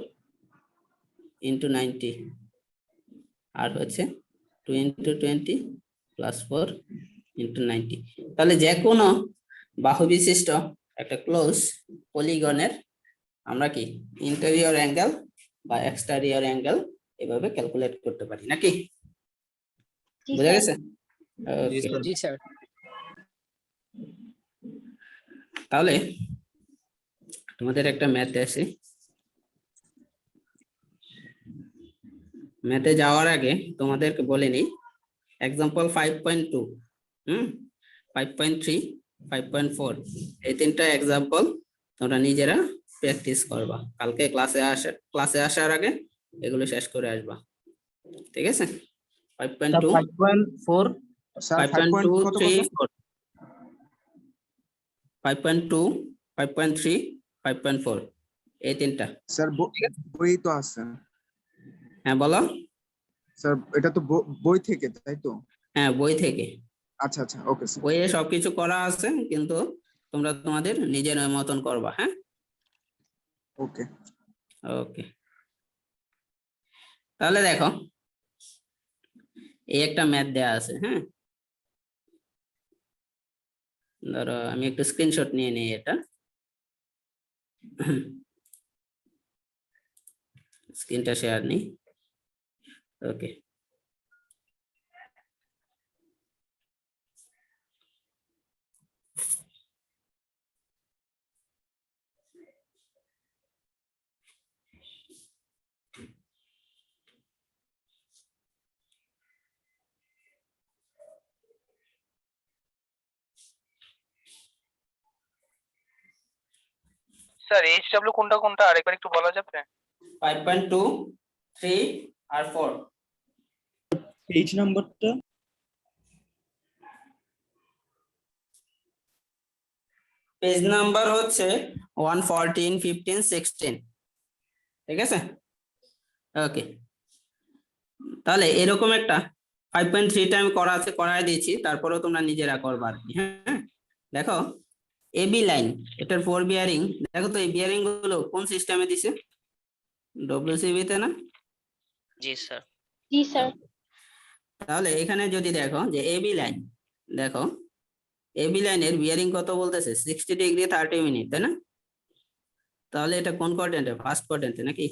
Speaker 1: into 90 আর হচ্ছে 2 into 20 plus 4 into 90। তাহলে যে কোনো বাহু বিশিষ্ট একটা ক্লোজ পলিগনের আমরা কি ইন্টেরিয়র অ্যাঙ্গেল বা এক্সটেরিয়র অ্যাঙ্গেল এভাবে ক্যালকুলেট করতে পারি নাকি? বুঝা গেছে? Okay.
Speaker 6: জি স্যার।
Speaker 1: তাহলে তোমাদের একটা ম্যাথে আছে, ম্যাথে যাওয়ার আগে তোমাদেরকে বলে নিই এক্সাম্পল 5.2 5.3 5.4 এই তিনটা এক্সাম্পল তোমরা নিজেরা প্র্যাকটিস করবা, কালকে ক্লাসে আসার আগে এগুলো শেষ করে আসবা, ঠিক আছে? 5.2
Speaker 8: 5.4
Speaker 10: স্যার
Speaker 1: 5.2
Speaker 10: কত
Speaker 1: 3
Speaker 10: কত?
Speaker 1: 4 5.2 5.3 5.4 এই তিনটা।
Speaker 10: স্যার বই তো আছে
Speaker 1: হ্যাঁ বলো।
Speaker 10: স্যার, এটা তো বই থেকে তাই তো?
Speaker 1: হ্যাঁ বই থেকে,
Speaker 10: আচ্ছা আচ্ছা, ওকে স্যার।
Speaker 1: বইয়ে সবকিছু করা আছে কিন্তু তোমরা তোমাদের নিজের মতন করবা। হ্যাঁ
Speaker 10: ওকে
Speaker 1: ওকে। তাহলে দেখো এই একটা ম্যাথ দেয়া আছে, হ্যাঁ ধরো আমি একটু স্ক্রিনশট নিয়ে নিই, এটা স্ক্রিনটা শেয়ার নেই। ওকে
Speaker 2: স্যার এইচডব্লিউ কোনটা কোনটা আরেকবার একটু বলা যাবে?
Speaker 1: 5.2 3 আর 4
Speaker 7: পেজ নাম্বারটা
Speaker 1: পেজ নাম্বার হচ্ছে 114 15 16 ঠিক আছে? ওকে তাহলে এরকম একটা 5.3 টা আমি করায় দিয়েছি, তারপরেও তোমরা নিজেরা করবা আর কি। হ্যাঁ দেখো এবি লাইন এটার 4 বিয়ারিং, দেখো তো এই বিয়ারিং গুলো কোন সিস্টেমে দিছে? ডব্লিউসিবি তে না?
Speaker 12: জি স্যার।
Speaker 1: তাহলে এখানে যদি দেখো যে এবি লাইন, দেখো এবি লাইনের বিয়ারিং কত বলতেছে 60 ডিগ্রি 30 মিনিট তাই না? তাহলে এটা কোন কোয়াড্রেন্টে? ফার্স্ট কোয়াড্রেন্টে নাকি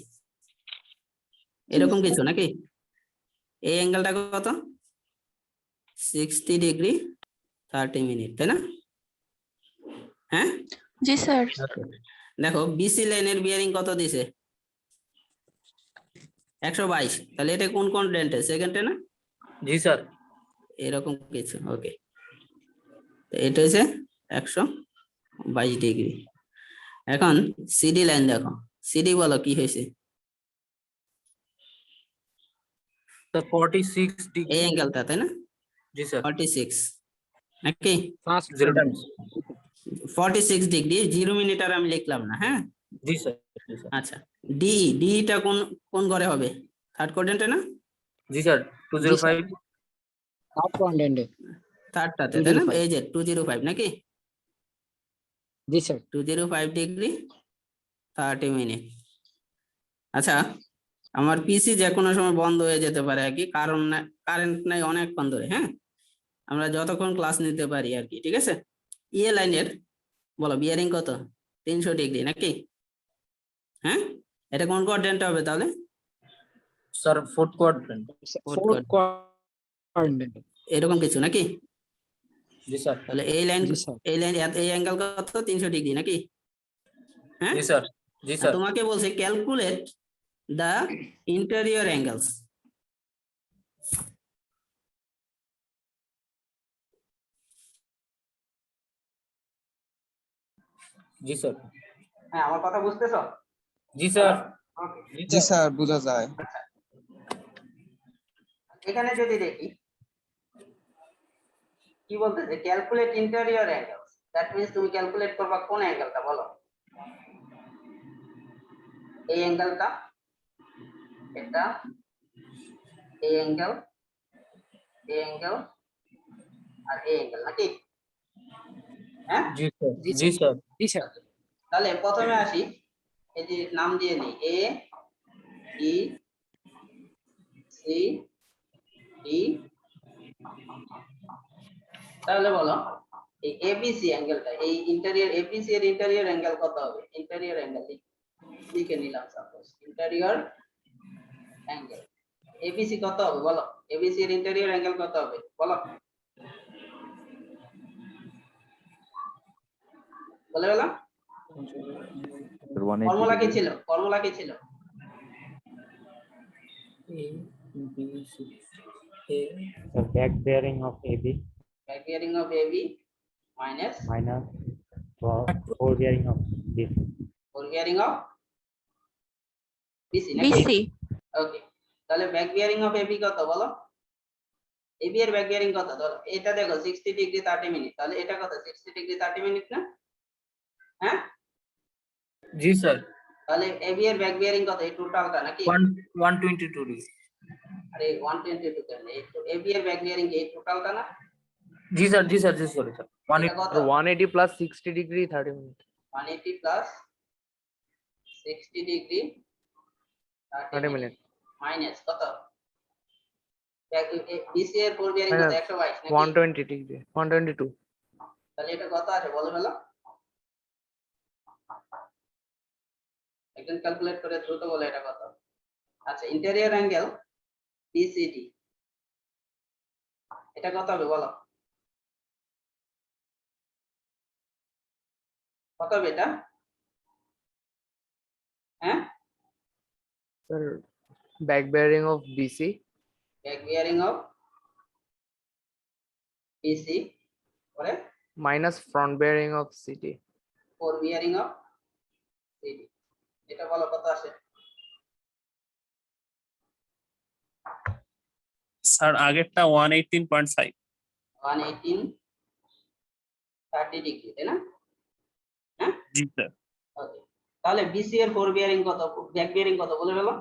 Speaker 1: এরকম কিছু নাকি? এই অ্যাঙ্গেলটা কত? 60 ডিগ্রি 30 মিনিট তাই না? হ্যাঁ
Speaker 4: জি স্যার
Speaker 1: দেখো বিসি লাইনের বিয়ারিং কত দিছে? 122, তাহলে এটা কোন কোয়াড্রেন্টে? সেকেন্ডে না?
Speaker 8: জি স্যার।
Speaker 1: এরকম কিছু, ওকে। এটা হচ্ছে 122 ডিগ্রি। এখন সিডি লাইন দেখো, সিডি বলো কি হয়েছে?
Speaker 8: স্যার 46
Speaker 1: এই
Speaker 8: ডিগ্রি।
Speaker 1: অ্যাঙ্গেলটা, তাই না?
Speaker 8: জি স্যার।
Speaker 1: 46 নাকি?
Speaker 6: First
Speaker 8: 0 Times.
Speaker 1: 46 ডিগ্রি, 0 মিনিট আর আমি লিখলাম না, হ্যাঁ।
Speaker 8: জি স্যার। জি স্যার।
Speaker 1: আচ্ছা, ডিটা কোন কোন ঘরে হবে? থার্ড কোয়াড্রেন্টে না?
Speaker 8: জি স্যার 205।
Speaker 6: থার্ড কোয়াড্রেন্টে।
Speaker 1: থার্ডটাতে, তাই না?
Speaker 6: 205
Speaker 1: এই যে 205 নাকি?
Speaker 6: জি স্যার।
Speaker 1: 205 degree 30 minute. আচ্ছা, আমার পিসি যে কোনো সময় বন্ধ হয়ে যেতে পারে আর কি, কারণ কারেন্ট নাই অনেকক্ষণ ধরে, হ্যাঁ। আমরা যতক্ষণ ক্লাস নিতে পারি আর কি, ঠিক আছে। ইয়ে লাইনের বলো বিয়ারিং কত? 300 ডিগ্রি নাকি? হ্যাঁ, এটা কোন কোয়াড্রেন্টে হবে তাহলে?
Speaker 8: Sir fourth quadrant.
Speaker 6: ফোর্থ কোয়াড্রেন্টে।
Speaker 1: এরকম কিছু নাকি?
Speaker 8: জি স্যার।
Speaker 1: তাহলে এই লাইন,
Speaker 6: জি স্যার।
Speaker 1: এই লাইন, এই অ্যাঙ্গেল কত? 300 ডিগ্রি নাকি? হ্যাঁ,
Speaker 8: জি স্যার। জি স্যার।
Speaker 1: তোমাকে বলছে calculate the interior angles.
Speaker 8: G sir.
Speaker 1: হ্যাঁ, আমার কথা বুঝতেছো?
Speaker 8: জি স্যার।
Speaker 10: জি স্যার, বোঝা যায়।
Speaker 1: এখানে যদি দেখি কি বলতেছে, calculate interior angles, that means তুমি ক্যালকুলেট করবা কোন অ্যাঙ্গেলটা, বলো। এই অ্যাঙ্গেলটা, এটা, এই অ্যাঙ্গেল, এই অ্যাঙ্গেল আর এই অ্যাঙ্গেল নাকি? হ্যাঁ,
Speaker 8: জি স্যার। জি স্যার।
Speaker 6: জি স্যার।
Speaker 1: তাহলে প্রথমে আসি, এই যে নাম দিয়ে নিই, এ বি সি ডি। তাহলে বলো এই এবিসি অ্যাঙ্গেলটা, এই ইন্টেরিয়র এবিসি এর ইন্টেরিয়র অ্যাঙ্গেল কত হবে? ইন্টেরিয়র অ্যাঙ্গেল লিখে নিলাম, সাপোজ ইন্টেরিয়র অ্যাঙ্গেল এবিসি কত হবে বলো? এবিসি এর ইন্টেরিয়র অ্যাঙ্গেল কত হবে বলো? বলে বলো, ফর্মুলা কি ছিল? ফর্মুলা কি ছিল?
Speaker 3: Back bearing of AB
Speaker 1: back bearing of AB minus
Speaker 3: minus four bearing of BC.
Speaker 1: Four bearing of BC নাকি?
Speaker 4: BC.
Speaker 1: ওকে, তাহলে ব্যাক বিয়ারিং অফ এবি কত বলো? এবি এর ব্যাক বিয়ারিং কত? ধরো এটা দেখো 60 ডিগ্রি 30 মিনিট, তাহলে এটা কত? 60 ডিগ্রি 30 মিনিট না? হ্যাঁ,
Speaker 8: জি স্যার।
Speaker 1: তাহলে এবি এর ব্যাক বিয়ারিং কত এই টোটালটা নাকি?
Speaker 8: 122 ডিগ্রি।
Speaker 1: আরে 122 কেন? এই এবি এর ব্যাক বিয়ারিং এই টোটালটা না?
Speaker 8: জি স্যার। জি স্যার। জি সরি স্যার।
Speaker 1: এটা কত?
Speaker 2: 180 plus 60 degree 30 minute.
Speaker 1: 180 plus 60 degree
Speaker 2: 30 minute
Speaker 1: minus কত? বিসি এর ফোর বিয়ারিং কত? 122 নাকি?
Speaker 2: 120 ডিগ্রি 122।
Speaker 1: তাহলে এটা কত আছে বলো ফেলো, একজন ক্যালকুলেট করে দ্রুত বলে এটা কত। আচ্ছা, ইন্টেরিয়র অ্যাঙ্গেল বিসিডি এটা কত হবে বলো? কত হবে এটা? হ্যাঁ,
Speaker 2: sir back bearing of BC
Speaker 1: back bearing of BC পরে
Speaker 2: minus front bearing of CT.
Speaker 1: Fore bearing of CD, এটা বলো কত আসে?
Speaker 5: স্যার আগেরটা 118.5।
Speaker 1: 118 30 ডিগ্রি, তাই না? হ্যাঁ,
Speaker 5: জি স্যার।
Speaker 1: ওকে, তাহলে বিসি এর ফোর বিয়ারিং কত, ব্যাক বিয়ারিং কত বলে ফেলো?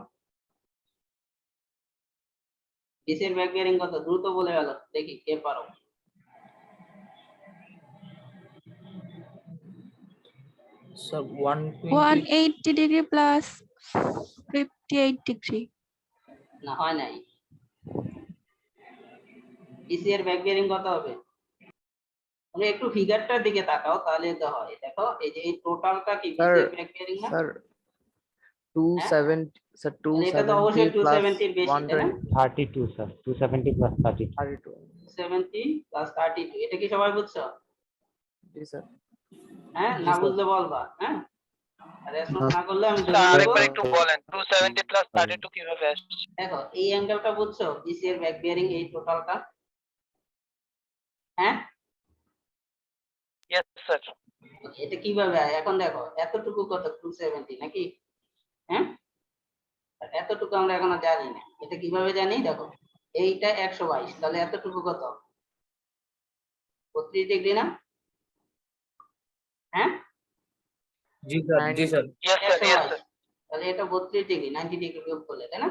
Speaker 1: বিসি এর ব্যাক বিয়ারিং কত দ্রুত বলে ফেলো, দেখি কে পারো।
Speaker 8: স্যার 120।
Speaker 4: 180 degree plus 58 degree.
Speaker 1: না হয় নাই। বিসি এর ব্যাক বিয়ারিং কত হবে? তুমি একটু ফিগারটার দিকে তাকাও, তাহলে তো হয়। দেখো এই যে এই টোটালটা কি বিসি এর ব্যাক বিয়ারিং না?
Speaker 2: স্যার 270 স্যার
Speaker 1: এটা তো অবশ্যই
Speaker 2: 270 প্লাস
Speaker 1: 270 এর বেশি, তাই না?
Speaker 3: 32 স্যার, 270 প্লাস 32।
Speaker 2: 32।
Speaker 1: 70 প্লাস 32, এটা কি সবাই বুঝছো?
Speaker 2: জি স্যার।
Speaker 1: হ্যাঁ, না বুঝলে বলবা। হ্যাঁ, রেসপন্স না করলে আমি
Speaker 12: আরেকবার একটু বলেন 270 প্লাস 32 কিভাবে আসছে?
Speaker 1: দেখো এই অ্যাঙ্গেলটা বুঝছো, বিসি এর ব্যাক বিয়ারিং এই টোটালটা, হ্যাঁ
Speaker 2: Yes, sir.
Speaker 1: এটা কিভাবে হয়? এখন দেখো এতটুকু কত 270 নাকি? হ্যাঁ আর এতটুকু আমরা এখনো জানি না, এটা কিভাবে জানি দেখো, এইটা 122, তাহলে এতটুকু কত 32 ডিগ্রি না? হ্যাঁ
Speaker 8: জি স্যার, জি sir.
Speaker 2: Yes, sir. Yes,
Speaker 1: 122,
Speaker 2: sir.
Speaker 1: তাহলে এটা 32 ডিগ্রি, 90 ডিগ্রি বিয়োগ করলে, তাই না?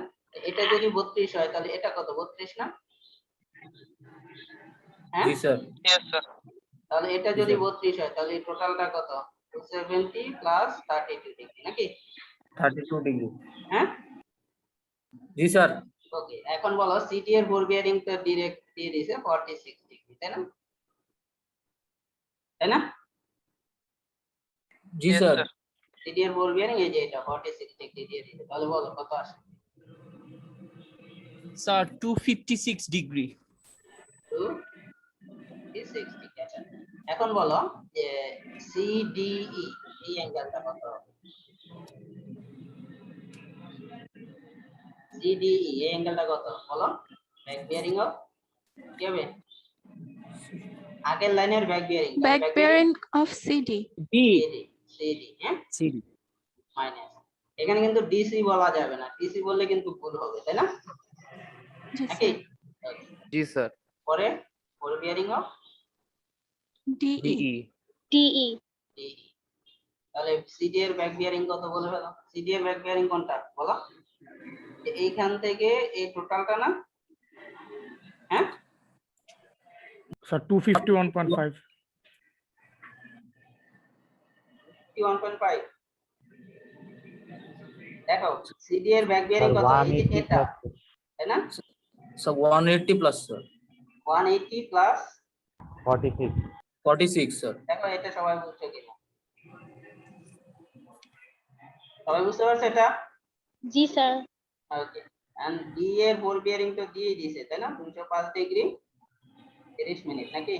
Speaker 1: এটা যদি 32 হয় তাহলে এটা কত 32 না? হ্যাঁ
Speaker 8: জি স্যার।
Speaker 2: Yes, sir.
Speaker 1: তাহলে এটা
Speaker 8: জি
Speaker 1: যদি
Speaker 8: স্যার।
Speaker 1: 32 হয় তাহলে টোটালটা কত 270 প্লাস 32 ডিগ্রি নাকি?
Speaker 8: 32 ডিগ্রি।
Speaker 1: হ্যাঁ
Speaker 8: জি স্যার।
Speaker 1: ওকে, এখন বলো সিটি এর বোর বিয়ারিং তো ডাইরেক্ট দিয়ে দিয়েছে 46 ডিগ্রি, তাই না? তাই না?
Speaker 8: জি
Speaker 2: Yes,
Speaker 8: স্যার।
Speaker 2: sir.
Speaker 1: সিটি এর বোর বিয়ারিং এই যে এটা 46 ডিগ্রি দিয়ে দিয়েছে, তাহলে বলো কত আসে?
Speaker 5: Sir 256 degree.
Speaker 1: 256 ডিগ্রি। আচ্ছা, এখন বলো যে সিডিই এই অ্যাঙ্গেলটা কত হবে? সিডিই এই অ্যাঙ্গেলটা কত বলো? ব্যাক বিয়ারিং অফ কি হবে? আগের লাইনের back bearing,
Speaker 4: Back bearing of CD.
Speaker 1: CD হ্যাঁ
Speaker 5: সিডি।
Speaker 1: মাইনাস, এখানে কিন্তু ডিসি বলা যাবে না, ডিসি বললে কিন্তু ভুল হবে, তাই না?
Speaker 4: Yes,
Speaker 1: নাকি?
Speaker 4: sir.
Speaker 2: জি স্যার।
Speaker 1: পরে fore bearing of
Speaker 4: DE.
Speaker 2: DE.
Speaker 1: DE, তাহলে সিডি এর ব্যাক বিয়ারিং কত বলে ফেলো? সিডি এর ব্যাক বিয়ারিং কোনটা বলো? যে এইখান থেকে এই টোটালটা না? হ্যাঁ
Speaker 9: স্যার 251.5।
Speaker 1: 1.5, দেখো সিডি এর ব্যাক বিয়ারিং
Speaker 3: স্যার
Speaker 1: কত? এই যে
Speaker 3: 180
Speaker 1: এটা,
Speaker 3: প্লাস
Speaker 1: তাই না?
Speaker 8: Sir 180 plus sir
Speaker 1: 180 plus
Speaker 3: 46।
Speaker 8: 46 sir.
Speaker 1: দেখো এটা সবাই বুঝছে কিনা? সবাই বুঝতে পারছে এটা?
Speaker 4: জি স্যার।
Speaker 1: ওকে, এন্ড ডি এর বোর বিয়ারিং তো দিয়ে দিয়েছে, তাই না? 205 ডিগ্রি 30 মিনিট নাকি?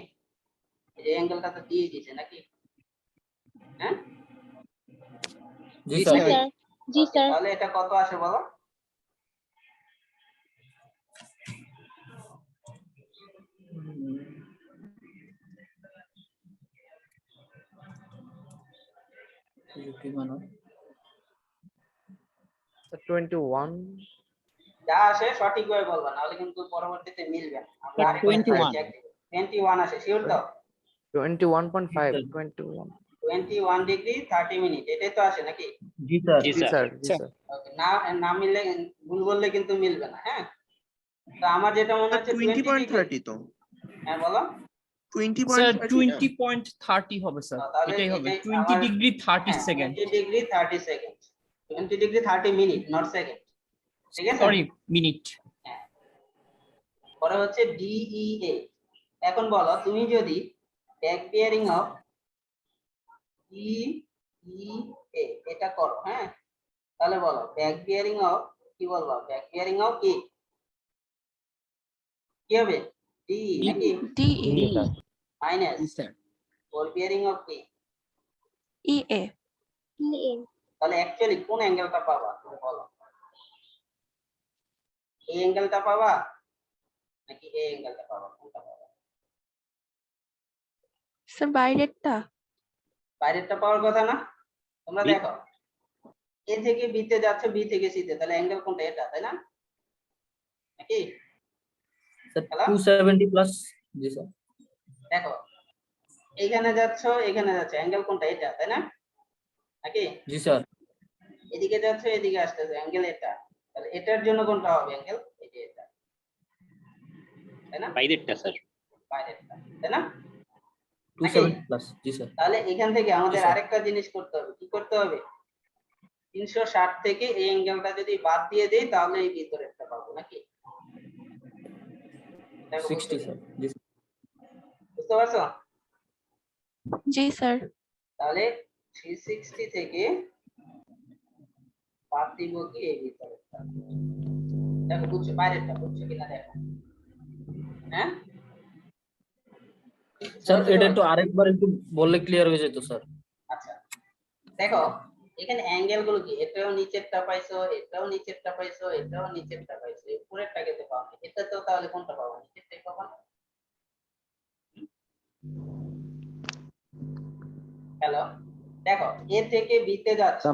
Speaker 1: এই অ্যাঙ্গেলটা তো দিয়ে দিয়েছে নাকি? হ্যাঁ
Speaker 8: জি স্যার।
Speaker 4: জি
Speaker 1: Okay, তাহলে এটা কত আসে বলো?
Speaker 8: কি মানে?
Speaker 2: স্যার 21।
Speaker 1: যা আসে সঠিকভাবে বলবা, নাহলে কিন্তু পরবর্তীতে মিলবে না। আমরা
Speaker 6: Sir,
Speaker 1: আরেকবার
Speaker 6: 21
Speaker 1: চেক দিব। 21 আসে, শিওর তো?
Speaker 2: 21.5. 21.
Speaker 1: 21 ডিগ্রি 30 মিনিট, এটাই তো আসে নাকি?
Speaker 8: জি স্যার।
Speaker 2: জি স্যার। জি স্যার।
Speaker 1: ওকে, না না মিললে ভুল বললে কিন্তু মিলবে না, হ্যাঁ? তো আমার যেটা মনে হচ্ছে
Speaker 11: 20.30 তো
Speaker 1: হ্যাঁ বলো।
Speaker 5: স্যার
Speaker 11: 20.30 না?
Speaker 5: 20.30 হবে স্যার,
Speaker 1: তাহলে
Speaker 5: এটাই হবে
Speaker 1: এটাই
Speaker 5: 20
Speaker 1: আমার-
Speaker 5: ডিগ্রি 30
Speaker 1: হ্যাঁ,
Speaker 5: second.
Speaker 1: 20 degree 30 second, 20 degree 30 minute, not second, ঠিক আছে?
Speaker 5: Sorry, minute.
Speaker 1: হ্যাঁ। পরে হচ্ছে ডিইএ। এখন বলো তুমি যদি ব্যাক বিয়ারিং অফ ডিইএ এটা করো, হ্যাঁ, তাহলে বলো ব্যাক বিয়ারিং অফ কি বলবো? ব্যাক বিয়ারিং অফ কি হবে? ডিই নাকি?
Speaker 4: DE.
Speaker 3: জি স্যার।
Speaker 1: মাইনাস
Speaker 6: জি sir.
Speaker 1: Fore bearing of
Speaker 4: EA.
Speaker 1: তাহলে অ্যাকচুয়ালি কোন অ্যাঙ্গেলটা পাবা তুমি বলো? এই অ্যাঙ্গেলটা পাবা নাকি এই অ্যাঙ্গেলটা পাবা? কোনটা পাবা?
Speaker 4: স্যার বাইরেরটা।
Speaker 1: বাইরেরটা পাওয়ার কথা না? তোমরা দেখো এ থেকে বি তে যাচ্ছে, বি থেকে সি তে, তাহলে অ্যাঙ্গেল কোনটা? এটা, তাই না? নাকি?
Speaker 8: Sir
Speaker 1: hello?
Speaker 8: 270 প্লাস। জি স্যার।
Speaker 1: দেখো এইখানে যাচ্ছ, এখানে যাচ্ছে, অ্যাঙ্গেল কোনটা? এটা, তাই না? নাকি?
Speaker 8: জি স্যার।
Speaker 1: এদিকে যাচ্ছে, এদিকে আসতেছে, অ্যাঙ্গেল এটা, তাহলে এটার জন্য কোনটা হবে অ্যাঙ্গেল? এই যে এটা, তাই না?
Speaker 12: বাইরেরটা স্যার।
Speaker 1: বাইরেরটা, তাই না?
Speaker 8: 270 প্লাস। জি স্যার।
Speaker 1: তাহলে এখান থেকে আমাদের
Speaker 8: স্যার।
Speaker 1: আরেকটা জিনিস করতে হবে, কি করতে হবে? 360 থেকে এই অ্যাঙ্গেলটা যদি বাদ দিয়ে দেই তাহলে এই ভিতরেরটা পাবো নাকি? দেখো,
Speaker 8: 60 স্যার। জি স্যার।
Speaker 1: বুঝতে পারছো?
Speaker 4: জি স্যার।
Speaker 1: তাহলে 360 থেকে বাদ দিব কি এই ভিতরেরটা? দেখো বুঝছো? বাইরেরটা বুঝছো কিনা দেখো, হ্যাঁ?
Speaker 8: স্যার এটা একটু আরেকবার একটু বললে ক্লিয়ার হয়ে যেত স্যার।
Speaker 1: আচ্ছা দেখো এখানে অ্যাঙ্গেল গুলো কি, এটাও নিচেরটা পাইছো, এটাও নিচেরটা পাইছো, এটাও নিচেরটা পাইছো, উপরেরটাকে তো পাবো, এটা তো তাহলে কোনটা পাবো? নিচেরটাই পাবো না? হ্যালো, দেখো এ থেকে বি তে যাচ্ছে,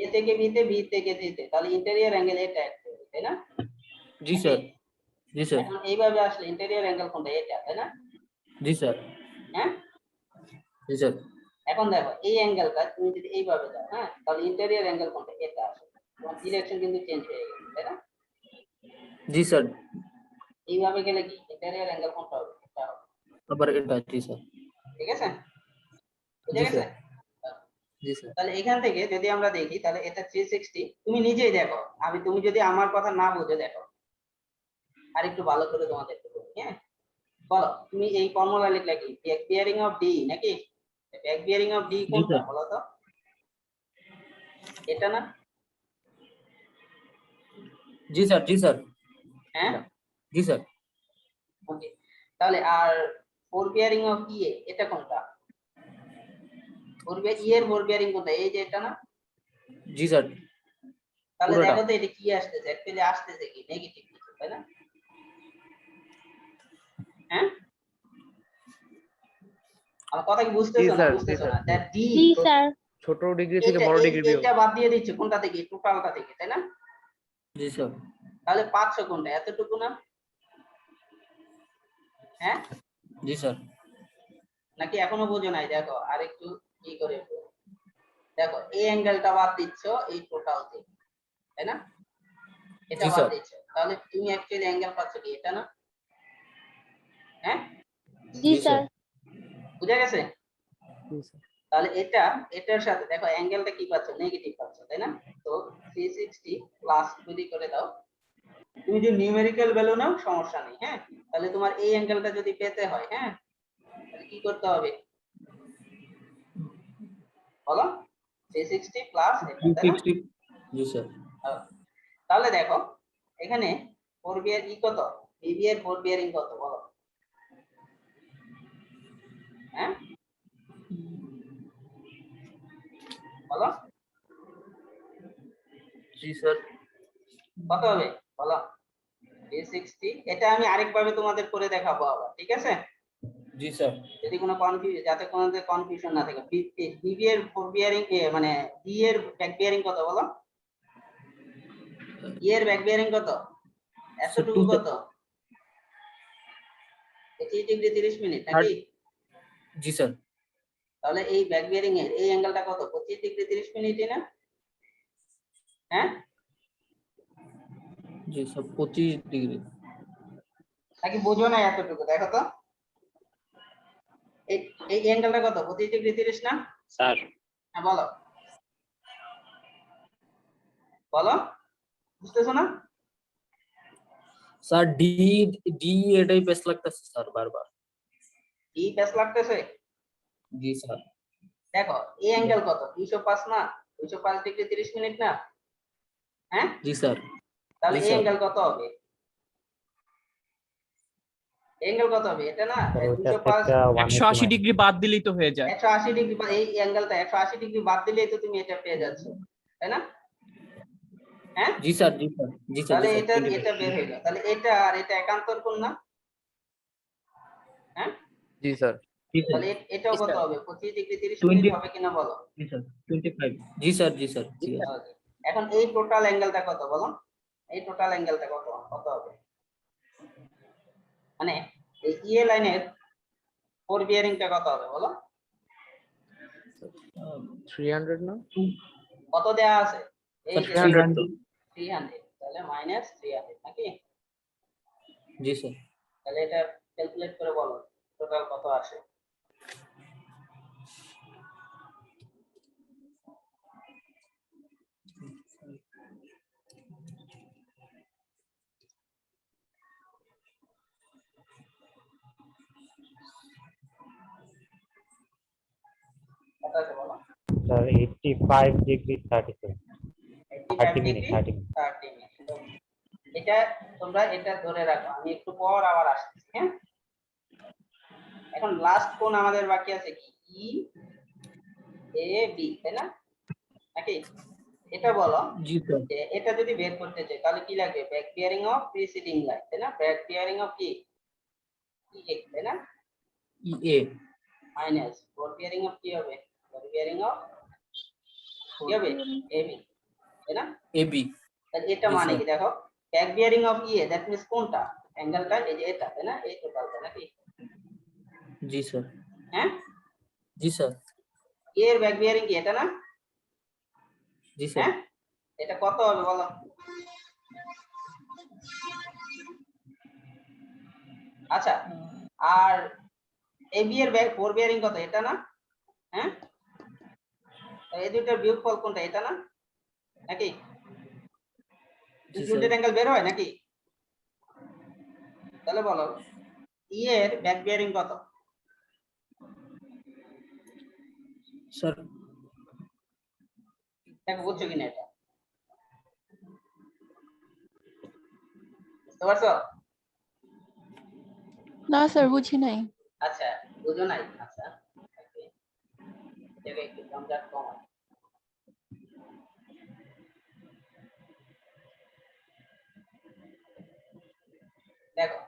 Speaker 1: এ থেকে বি তে, বি থেকে সি তে, তাহলে ইন্টেরিয়র অ্যাঙ্গেল এটা একটা, তাই না?
Speaker 8: জি স্যার, জি স্যার,
Speaker 1: এখন এইভাবে আসলে ইন্টেরিয়র অ্যাঙ্গেল কোনটা? এটা, তাই না?
Speaker 8: জি স্যার,
Speaker 1: হ্যাঁ,
Speaker 8: জি স্যার,
Speaker 1: এখন দেখো এই অ্যাঙ্গেলটা তুমি যদি এইভাবে যাও, হ্যাঁ, তাহলে ইন্টেরিয়র অ্যাঙ্গেল কোনটা? এটা আসলে তোমার ডিরেকশন কিন্তু চেঞ্জ হয়ে গেছে, তাই না?
Speaker 8: জি স্যার,
Speaker 1: এইভাবে গেলে কি ইন্টেরিয়র অ্যাঙ্গেল কোনটা হবে? এটা হবে,
Speaker 8: আবার এটা, জি স্যার,
Speaker 1: ঠিক আছে? বুঝে
Speaker 8: জি
Speaker 1: গেছে?
Speaker 8: স্যার, জি স্যার,
Speaker 1: তাহলে এখান থেকে যদি আমরা দেখি, তাহলে এটা 360, তুমি নিজেই দেখো, তুমি যদি আমার কথা না বুঝে দেখো, আর একটু ভালো করে তোমাদেরকে বলি, হ্যাঁ? বলো, তুমি এই ফর্মুলা লিখলে কি ব্যাক বিয়ারিং অফ ডি নাকি? ব্যাক বিয়ারিং অফ ডি কোনটা
Speaker 8: স্যার।
Speaker 1: বলো তো? এটা না?
Speaker 8: জি স্যার, জি স্যার,
Speaker 1: হ্যাঁ,
Speaker 8: জি স্যার,
Speaker 1: ওকে। তাহলে আর ফোর বিয়ারিং অফ ই এটা কোনটা? ই এর ফোর বিয়ারিং কোনটা? এই যে এটা না?
Speaker 8: জি স্যার,
Speaker 1: তাহলে
Speaker 8: পুরোটা।
Speaker 1: দেখো তো এটা কি আসতেছে, অ্যাকচুয়ালি আসতেছে কি নেগেটিভ কিছু, তাই না? হ্যাঁ, আমার কথা কি বুঝতেছো না? বুঝতেছো না? দ্যাট ডি
Speaker 2: ছোট ডিগ্রি থেকে বড় ডিগ্রি বিয়োগ।
Speaker 1: এটা বাদ দিয়ে দিচ্ছ কোনটা থেকে? টোটালটা থেকে, তাই না?
Speaker 8: জি স্যার,
Speaker 1: তাহলে 500 কোনটা? এতটুকু না? হ্যাঁ,
Speaker 8: জি স্যার,
Speaker 1: নাকি এখনো বোঝো নাই? দেখো আরেকটু কি করে বলবো। দেখো এই অ্যাঙ্গেলটা বাদ দিচ্ছ এই টোটাল থেকে, তাই না? এটা
Speaker 8: জি
Speaker 1: বাদ
Speaker 8: স্যার,
Speaker 1: দিচ্ছ, তাহলে তুমি অ্যাকচুয়ালি অ্যাঙ্গেল পাচ্ছ কি? এটা না? হ্যাঁ,
Speaker 8: জি স্যার,
Speaker 1: বুঝা গেছে?
Speaker 2: জি স্যার।
Speaker 1: তাহলে এটা এটার সাথে দেখো অ্যাঙ্গেলটা কি পাচ্ছ? নেগেটিভ পাচ্ছ, তাই না? তো 360 প্লাস যদি করে দাও, তুমি যদি নিউমেরিক্যাল ভ্যালু নাও সমস্যা নেই, হ্যাঁ? তাহলে তোমার এই অ্যাঙ্গেলটা যদি পেতে হয়, হ্যাঁ, তাহলে কি করতে হবে বলো? 360 প্লাস এটা, তাই না?
Speaker 8: 360, জি স্যার,
Speaker 1: তাহলে দেখো এখানে 4 বিয়ার ই কত? বিবি এর 4 বিয়ারিং কত বলো? হ্যাঁ, বলো
Speaker 8: জি স্যার,
Speaker 1: কত হবে বলো? 360, এটা আমি আরেকভাবে তোমাদের করে দেখাবো আবার, ঠিক আছে?
Speaker 8: জি স্যার,
Speaker 1: যদি কোনো যাতে কোনো কনফিউশন না থাকে। বিবি এর 4 বিয়ারিং মানে ডি এর ব্যাক বিয়ারিং কত বলো? ই এর ব্যাক বিয়ারিং কত? এতটুকু কত? 25 ডিগ্রি 30 মিনিট নাকি?
Speaker 8: জি স্যার,
Speaker 1: তাহলে এই ব্যাক বিয়ারিং এর এই অ্যাঙ্গেলটা কত? 25 ডিগ্রি 30 মিনিটই না? হ্যাঁ,
Speaker 8: জি স্যার, 25 ডিগ্রি,
Speaker 1: নাকি বোঝো না এতটুকু? দেখো তো এই এই অ্যাঙ্গেলটা কত? 25 ডিগ্রি 30 না?
Speaker 3: স্যার
Speaker 1: হ্যাঁ, বলো বলো, বুঝতেছো না?
Speaker 8: স্যার ডি, ডি এটাই বেশ লাগতেছে স্যার বারবার।
Speaker 1: ডি প্যাস লাগতেছে?
Speaker 8: জি স্যার,
Speaker 1: দেখো এই অ্যাঙ্গেল কত? 205 না? 205 ডিগ্রি 30 মিনিট না? হ্যাঁ,
Speaker 8: জি স্যার,
Speaker 1: তাহলে
Speaker 8: জি
Speaker 1: এই
Speaker 8: স্যার,
Speaker 1: অ্যাঙ্গেল কত হবে? অ্যাঙ্গেল কত হবে? এটা না? 205
Speaker 5: 180 ডিগ্রি বাদ দিলেই তো হয়ে যায়।
Speaker 1: 180 ডিগ্রি, এই অ্যাঙ্গেলটা 180 ডিগ্রি বাদ দিলেই তো তুমি এটা পেয়ে যাচ্ছ, তাই না? হ্যাঁ,
Speaker 8: জি স্যার, জি স্যার, জি স্যার,
Speaker 1: তাহলে
Speaker 8: জি
Speaker 1: এটা
Speaker 8: স্যার,
Speaker 1: এটা বের হয়ে গেল। তাহলে এটা আর এটা একান্তর কোণ না? হ্যাঁ,
Speaker 2: জি স্যার।
Speaker 8: জি স্যার,
Speaker 1: তাহলে এটাও
Speaker 8: জি
Speaker 1: কত
Speaker 8: স্যার,
Speaker 1: হবে? 25 ডিগ্রি 30
Speaker 8: 20,
Speaker 1: মিনিট হবে কিনা বলো?
Speaker 8: জি স্যার, 25, জি স্যার, জি স্যার, জি স্যার,
Speaker 1: Okay. এখন এই টোটাল অ্যাঙ্গেলটা কত বলো? এই টোটাল অ্যাঙ্গেলটা কত কত হবে? মানে এই ইএ লাইনের 4 বিয়ারিংটা কত হবে বলো?
Speaker 2: 300 না?
Speaker 1: কত দেয়া আছে? এই যে
Speaker 8: 300,
Speaker 1: 300, তাহলে মাইনাস 300 নাকি?
Speaker 8: জি স্যার,
Speaker 1: তাহলে এটা ক্যালকুলেট করে বলো টোটাল কত আসে? কত আসে বলো?
Speaker 3: Sir 85 degree 37 30 minute 30 minute
Speaker 1: 30 minute. এটা তোমরা এটা ধরে রাখো, আমি একটু পর আবার আসছি, হ্যাঁ? এখন লাস্ট কোণ আমাদের বাকি আছে কি? ই এ বি, তাই না? নাকি? এটা বলো
Speaker 8: জি স্যার,
Speaker 1: যে এটা যদি বের করতে চাই তাহলে কি লাগবে? Back bearing of preceding line, তাই না? ব্যাক বিয়ারিং অফ কি? ই, তাই না?
Speaker 8: ইএ
Speaker 1: মাইনাস ফোর বিয়ারিং অফ কি হবে? ফোর বিয়ারিং অফ কি হবে? এবি, তাই না?
Speaker 8: এবি।
Speaker 1: তাহলে এটা
Speaker 8: জি,
Speaker 1: মানে
Speaker 8: স্যার।
Speaker 1: কি দেখো, back bearing of EA that means কোনটা অ্যাঙ্গেলটা, এই যে এটা, তাই না? এই টোটালটা নাকি?
Speaker 8: জি স্যার।
Speaker 1: হ্যাঁ,
Speaker 8: জি স্যার।
Speaker 1: এ এর ব্যাক বিয়ারিং কি এটা না?
Speaker 8: জি স্যার।
Speaker 1: হ্যাঁ, এটা কত হবে বলো? আচ্ছা, আর এবি এর ব্যাক ফোর বিয়ারিং কত? এটা না? হ্যাঁ, এই দুইটার বিয়োগফল কোনটা? এটা না নাকি?
Speaker 8: জি স্যার।
Speaker 1: ইনক্লুডেড অ্যাঙ্গেল বের হয় নাকি? তাহলে বলো ই এর ব্যাক বিয়ারিং কত?
Speaker 8: স্যার
Speaker 1: দেখো বুঝছো কিনা এটা, বুঝতে পারছো?
Speaker 4: না স্যার বুঝি নাই।
Speaker 1: আচ্ছা, বুঝো নাই? আচ্ছা, okay. এটাকে একটু কমজাট কম আছে। দেখো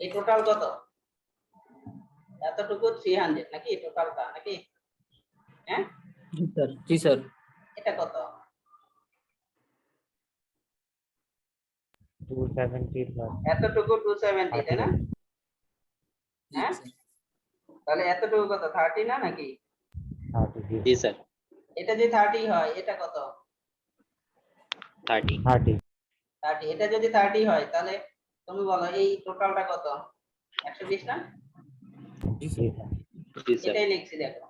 Speaker 1: এই টোটাল কত? এতটুকু 300 নাকি টোটালটা নাকি? হ্যাঁ,
Speaker 8: জি স্যার। জি স্যার।
Speaker 1: এটা কত?
Speaker 3: 270 plus
Speaker 1: এতটুকু 270, তাই না? হ্যাঁ, তাহলে এতটুকু কত? 30 না নাকি?
Speaker 3: 30.
Speaker 1: জি স্যার। এটা যদি 30 হয়, এটা কত?
Speaker 3: 30.
Speaker 1: 30। এটা যদি 30 হয় তাহলে তুমি বলো এই টোটালটা কত? 120 না?
Speaker 8: জি স্যার।
Speaker 1: এটাই লিখছি দেখো,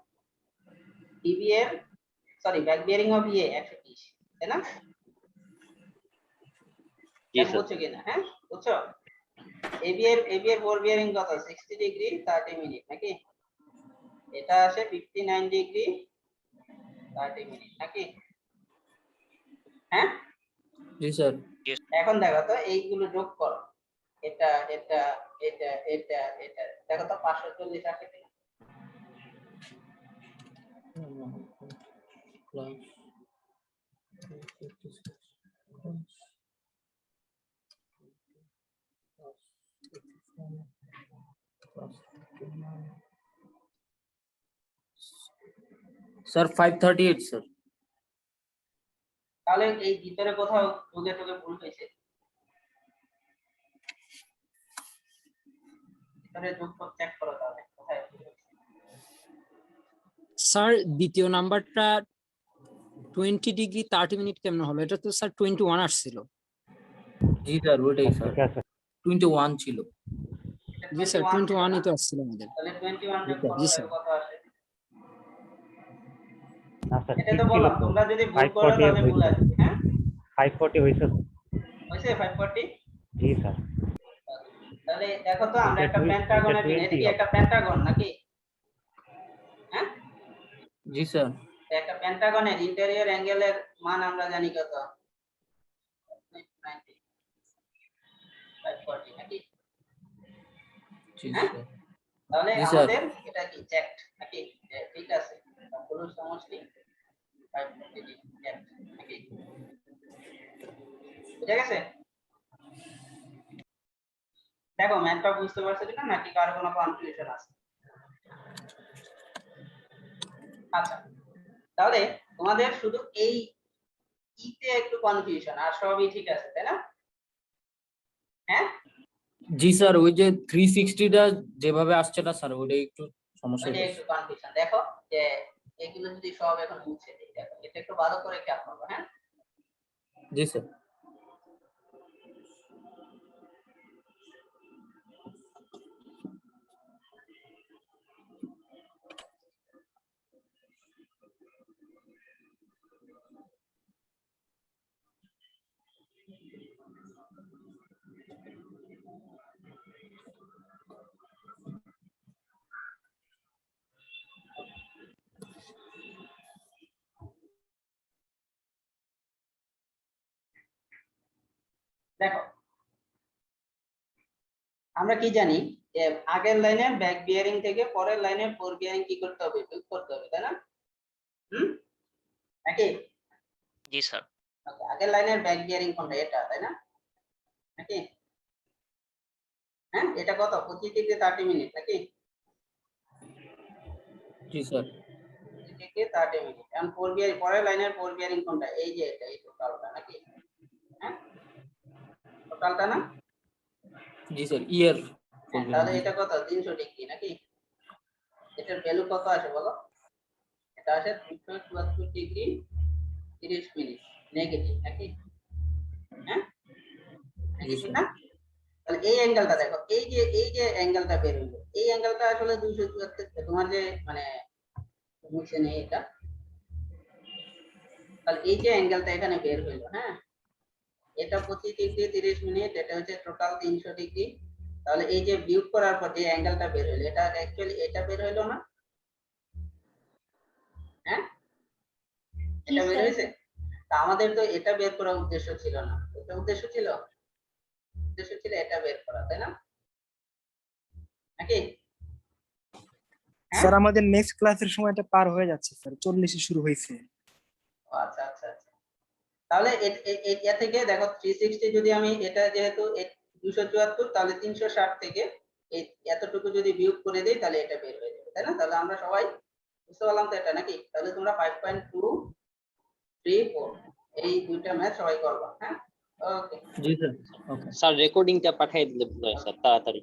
Speaker 1: ইবি এর সরি ব্যাক বিয়ারিং অফ ইএ 120, তাই না? বুঝছো কিনা? হ্যাঁ, বুঝছো? এবি এর ফোর বিয়ারিং কত? 60 ডিগ্রি 30 মিনিট নাকি? এটা আসে 59 ডিগ্রি 30 মিনিট নাকি? হ্যাঁ,
Speaker 8: জি স্যার।
Speaker 1: এখন দেখো তো এইগুলো যোগ করো, এটা এটা এটা এটা এটা, দেখো তো 540 আসে কিনা?
Speaker 8: Sir 538 sir.
Speaker 1: তাহলে এই ভিতরে কোথাও যোগে টোগে ভুল হয়েছে? ভিতরে যোগ চেক করো তাহলে কোথায় ভুল হয়েছে।
Speaker 6: স্যার দ্বিতীয় নাম্বারটা 20 ডিগ্রি 30 মিনিট কেমন হলো? এটা তো স্যার 21 আসছিল।
Speaker 8: জি স্যার, ওইটাই স্যার।
Speaker 3: ঠিক আছে
Speaker 8: 21 ছিল।
Speaker 6: জি স্যার 21ই তো আসছিল আমাদের।
Speaker 1: তাহলে 21 যোগ করো,
Speaker 6: জি
Speaker 1: দেখো
Speaker 6: স্যার।
Speaker 1: কত আসে।
Speaker 3: না স্যার
Speaker 1: এটা
Speaker 3: ঠিক
Speaker 1: তো
Speaker 3: ছিল
Speaker 1: বলো,
Speaker 3: তো
Speaker 1: তোমরা যদি ভুল করো
Speaker 3: 540
Speaker 1: তাহলে ভুল
Speaker 3: হয়েছে
Speaker 1: আসবে। হ্যাঁ,
Speaker 3: 540 হয়েছে তো?
Speaker 1: হয়েছে 540।
Speaker 3: জি স্যার।
Speaker 1: তাহলে দেখো তো আমরা
Speaker 3: এটা
Speaker 1: একটা
Speaker 3: 20
Speaker 1: পেন্টাগনের জন্য, এটা
Speaker 3: 20
Speaker 1: কি একটা পেন্টাগন নাকি? হ্যাঁ,
Speaker 8: জি স্যার।
Speaker 1: একটা পেন্টাগনের ইন্টেরিয়র অ্যাঙ্গেলের মান আমরা জানি কত? 90, 540 নাকি?
Speaker 8: জি
Speaker 1: হ্যাঁ,
Speaker 8: স্যার।
Speaker 1: তাহলে
Speaker 8: জি স্যার।
Speaker 1: আমাদের এটা কি চেকড নাকি? যে ঠিক আছে, পুরো সমষ্টি 540 ডিগ্রি চেকড নাকি? বুঝা গেছে? দেখো ম্যাথটা বুঝতে পারছো কিনা, নাকি কারো কোনো কনফিউশন আছে? আচ্ছা, তাহলে তোমাদের শুধু এই ইতে একটু কনফিউশন, আর সবই ঠিক আছে, তাই না? হ্যাঁ,
Speaker 8: জি স্যার, ওই যে 360টা যেভাবে আসছে না স্যার, ওইটাই একটু সমস্যা
Speaker 1: ওইটা
Speaker 8: হয়েছে।
Speaker 1: একটু কনফিউশন। দেখো যে এগুলো যদি সব এখন মুছে দিই, দেখো এটা একটু ভালো করে খেয়াল করবো। হ্যাঁ,
Speaker 8: জি স্যার।
Speaker 1: দেখো আমরা কি জানি যে আগের লাইনের ব্যাক বিয়ারিং থেকে পরের লাইনের ফোর বিয়ারিং কি করতে হবে? যোগ করতে হবে, তাই না? নাকি?
Speaker 12: জি স্যার।
Speaker 1: আচ্ছা, আগের লাইনের ব্যাক বিয়ারিং কোনটা? এটা, তাই না? নাকি? হ্যাঁ, এটা কত? 25 ডিগ্রি 30 মিনিট নাকি?
Speaker 8: জি স্যার।
Speaker 1: 30 degree 30 minute. এখন ফোর বিয়ারিং, পরের লাইনের ফোর বিয়ারিং কোনটা? এই যে এটা, এই টোটালটা নাকি? হ্যাঁ, টোটালটা না?
Speaker 8: জি স্যার, ইয়ার
Speaker 1: হ্যাঁ, তাহলে এটা কত? 300 ডিগ্রি নাকি? এটার ভ্যালু কত আসে বলো? এটা আসে 374 ডিগ্রি 30 মিনিট নেগেটিভ নাকি? হ্যাঁ, নেগেটিভ না? তাহলে এই অ্যাঙ্গেলটা দেখো, এই যে অ্যাঙ্গেলটা বের হলো, এই অ্যাঙ্গেলটা আসলে 274, তোমার যে মানে বুঝছে নেই এটা। তাহলে এই যে অ্যাঙ্গেলটা এখানে বের হইলো, হ্যাঁ, এটা 25 ডিগ্রি 30 মিনিট, এটা হচ্ছে টোটাল 300 ডিগ্রি। তাহলে এই যে বিয়োগ করার পর যে অ্যাঙ্গেলটা বের হইলো, এটা অ্যাকচুয়ালি এটা বের হইলো না? হ্যাঁ, এটা বের হয়েছে। তা আমাদের তো এটা বের করার উদ্দেশ্য ছিল না, এটা উদ্দেশ্য ছিল এটা বের করা, তাই না? নাকি?
Speaker 11: স্যার আমাদের নেক্সট ক্লাসের সময়টা পার হয়ে যাচ্ছে স্যার, 40 শুরু হয়েছে।
Speaker 1: আচ্ছা আচ্ছা আচ্ছা, তাহলে এটা থেকে দেখো 360 যদি আমি, এটা যেহেতু 274, তাহলে 360 থেকে এই এতটুকু যদি বিয়োগ করে দেই তাহলে এটা বের হয়ে যাবে, তাই না? তাহলে আমরা সবাই বুঝতে পারলাম তো এটা নাকি? তাহলে তোমরা 5.2, 3, 4 এই দুইটা ম্যাথ সবাই করবা। হ্যাঁ, ওকে।
Speaker 8: জি স্যার। ওকে
Speaker 2: স্যার রেকর্ডিংটা পাঠিয়ে দিলে ভালো হয় স্যার, তাড়াতাড়ি।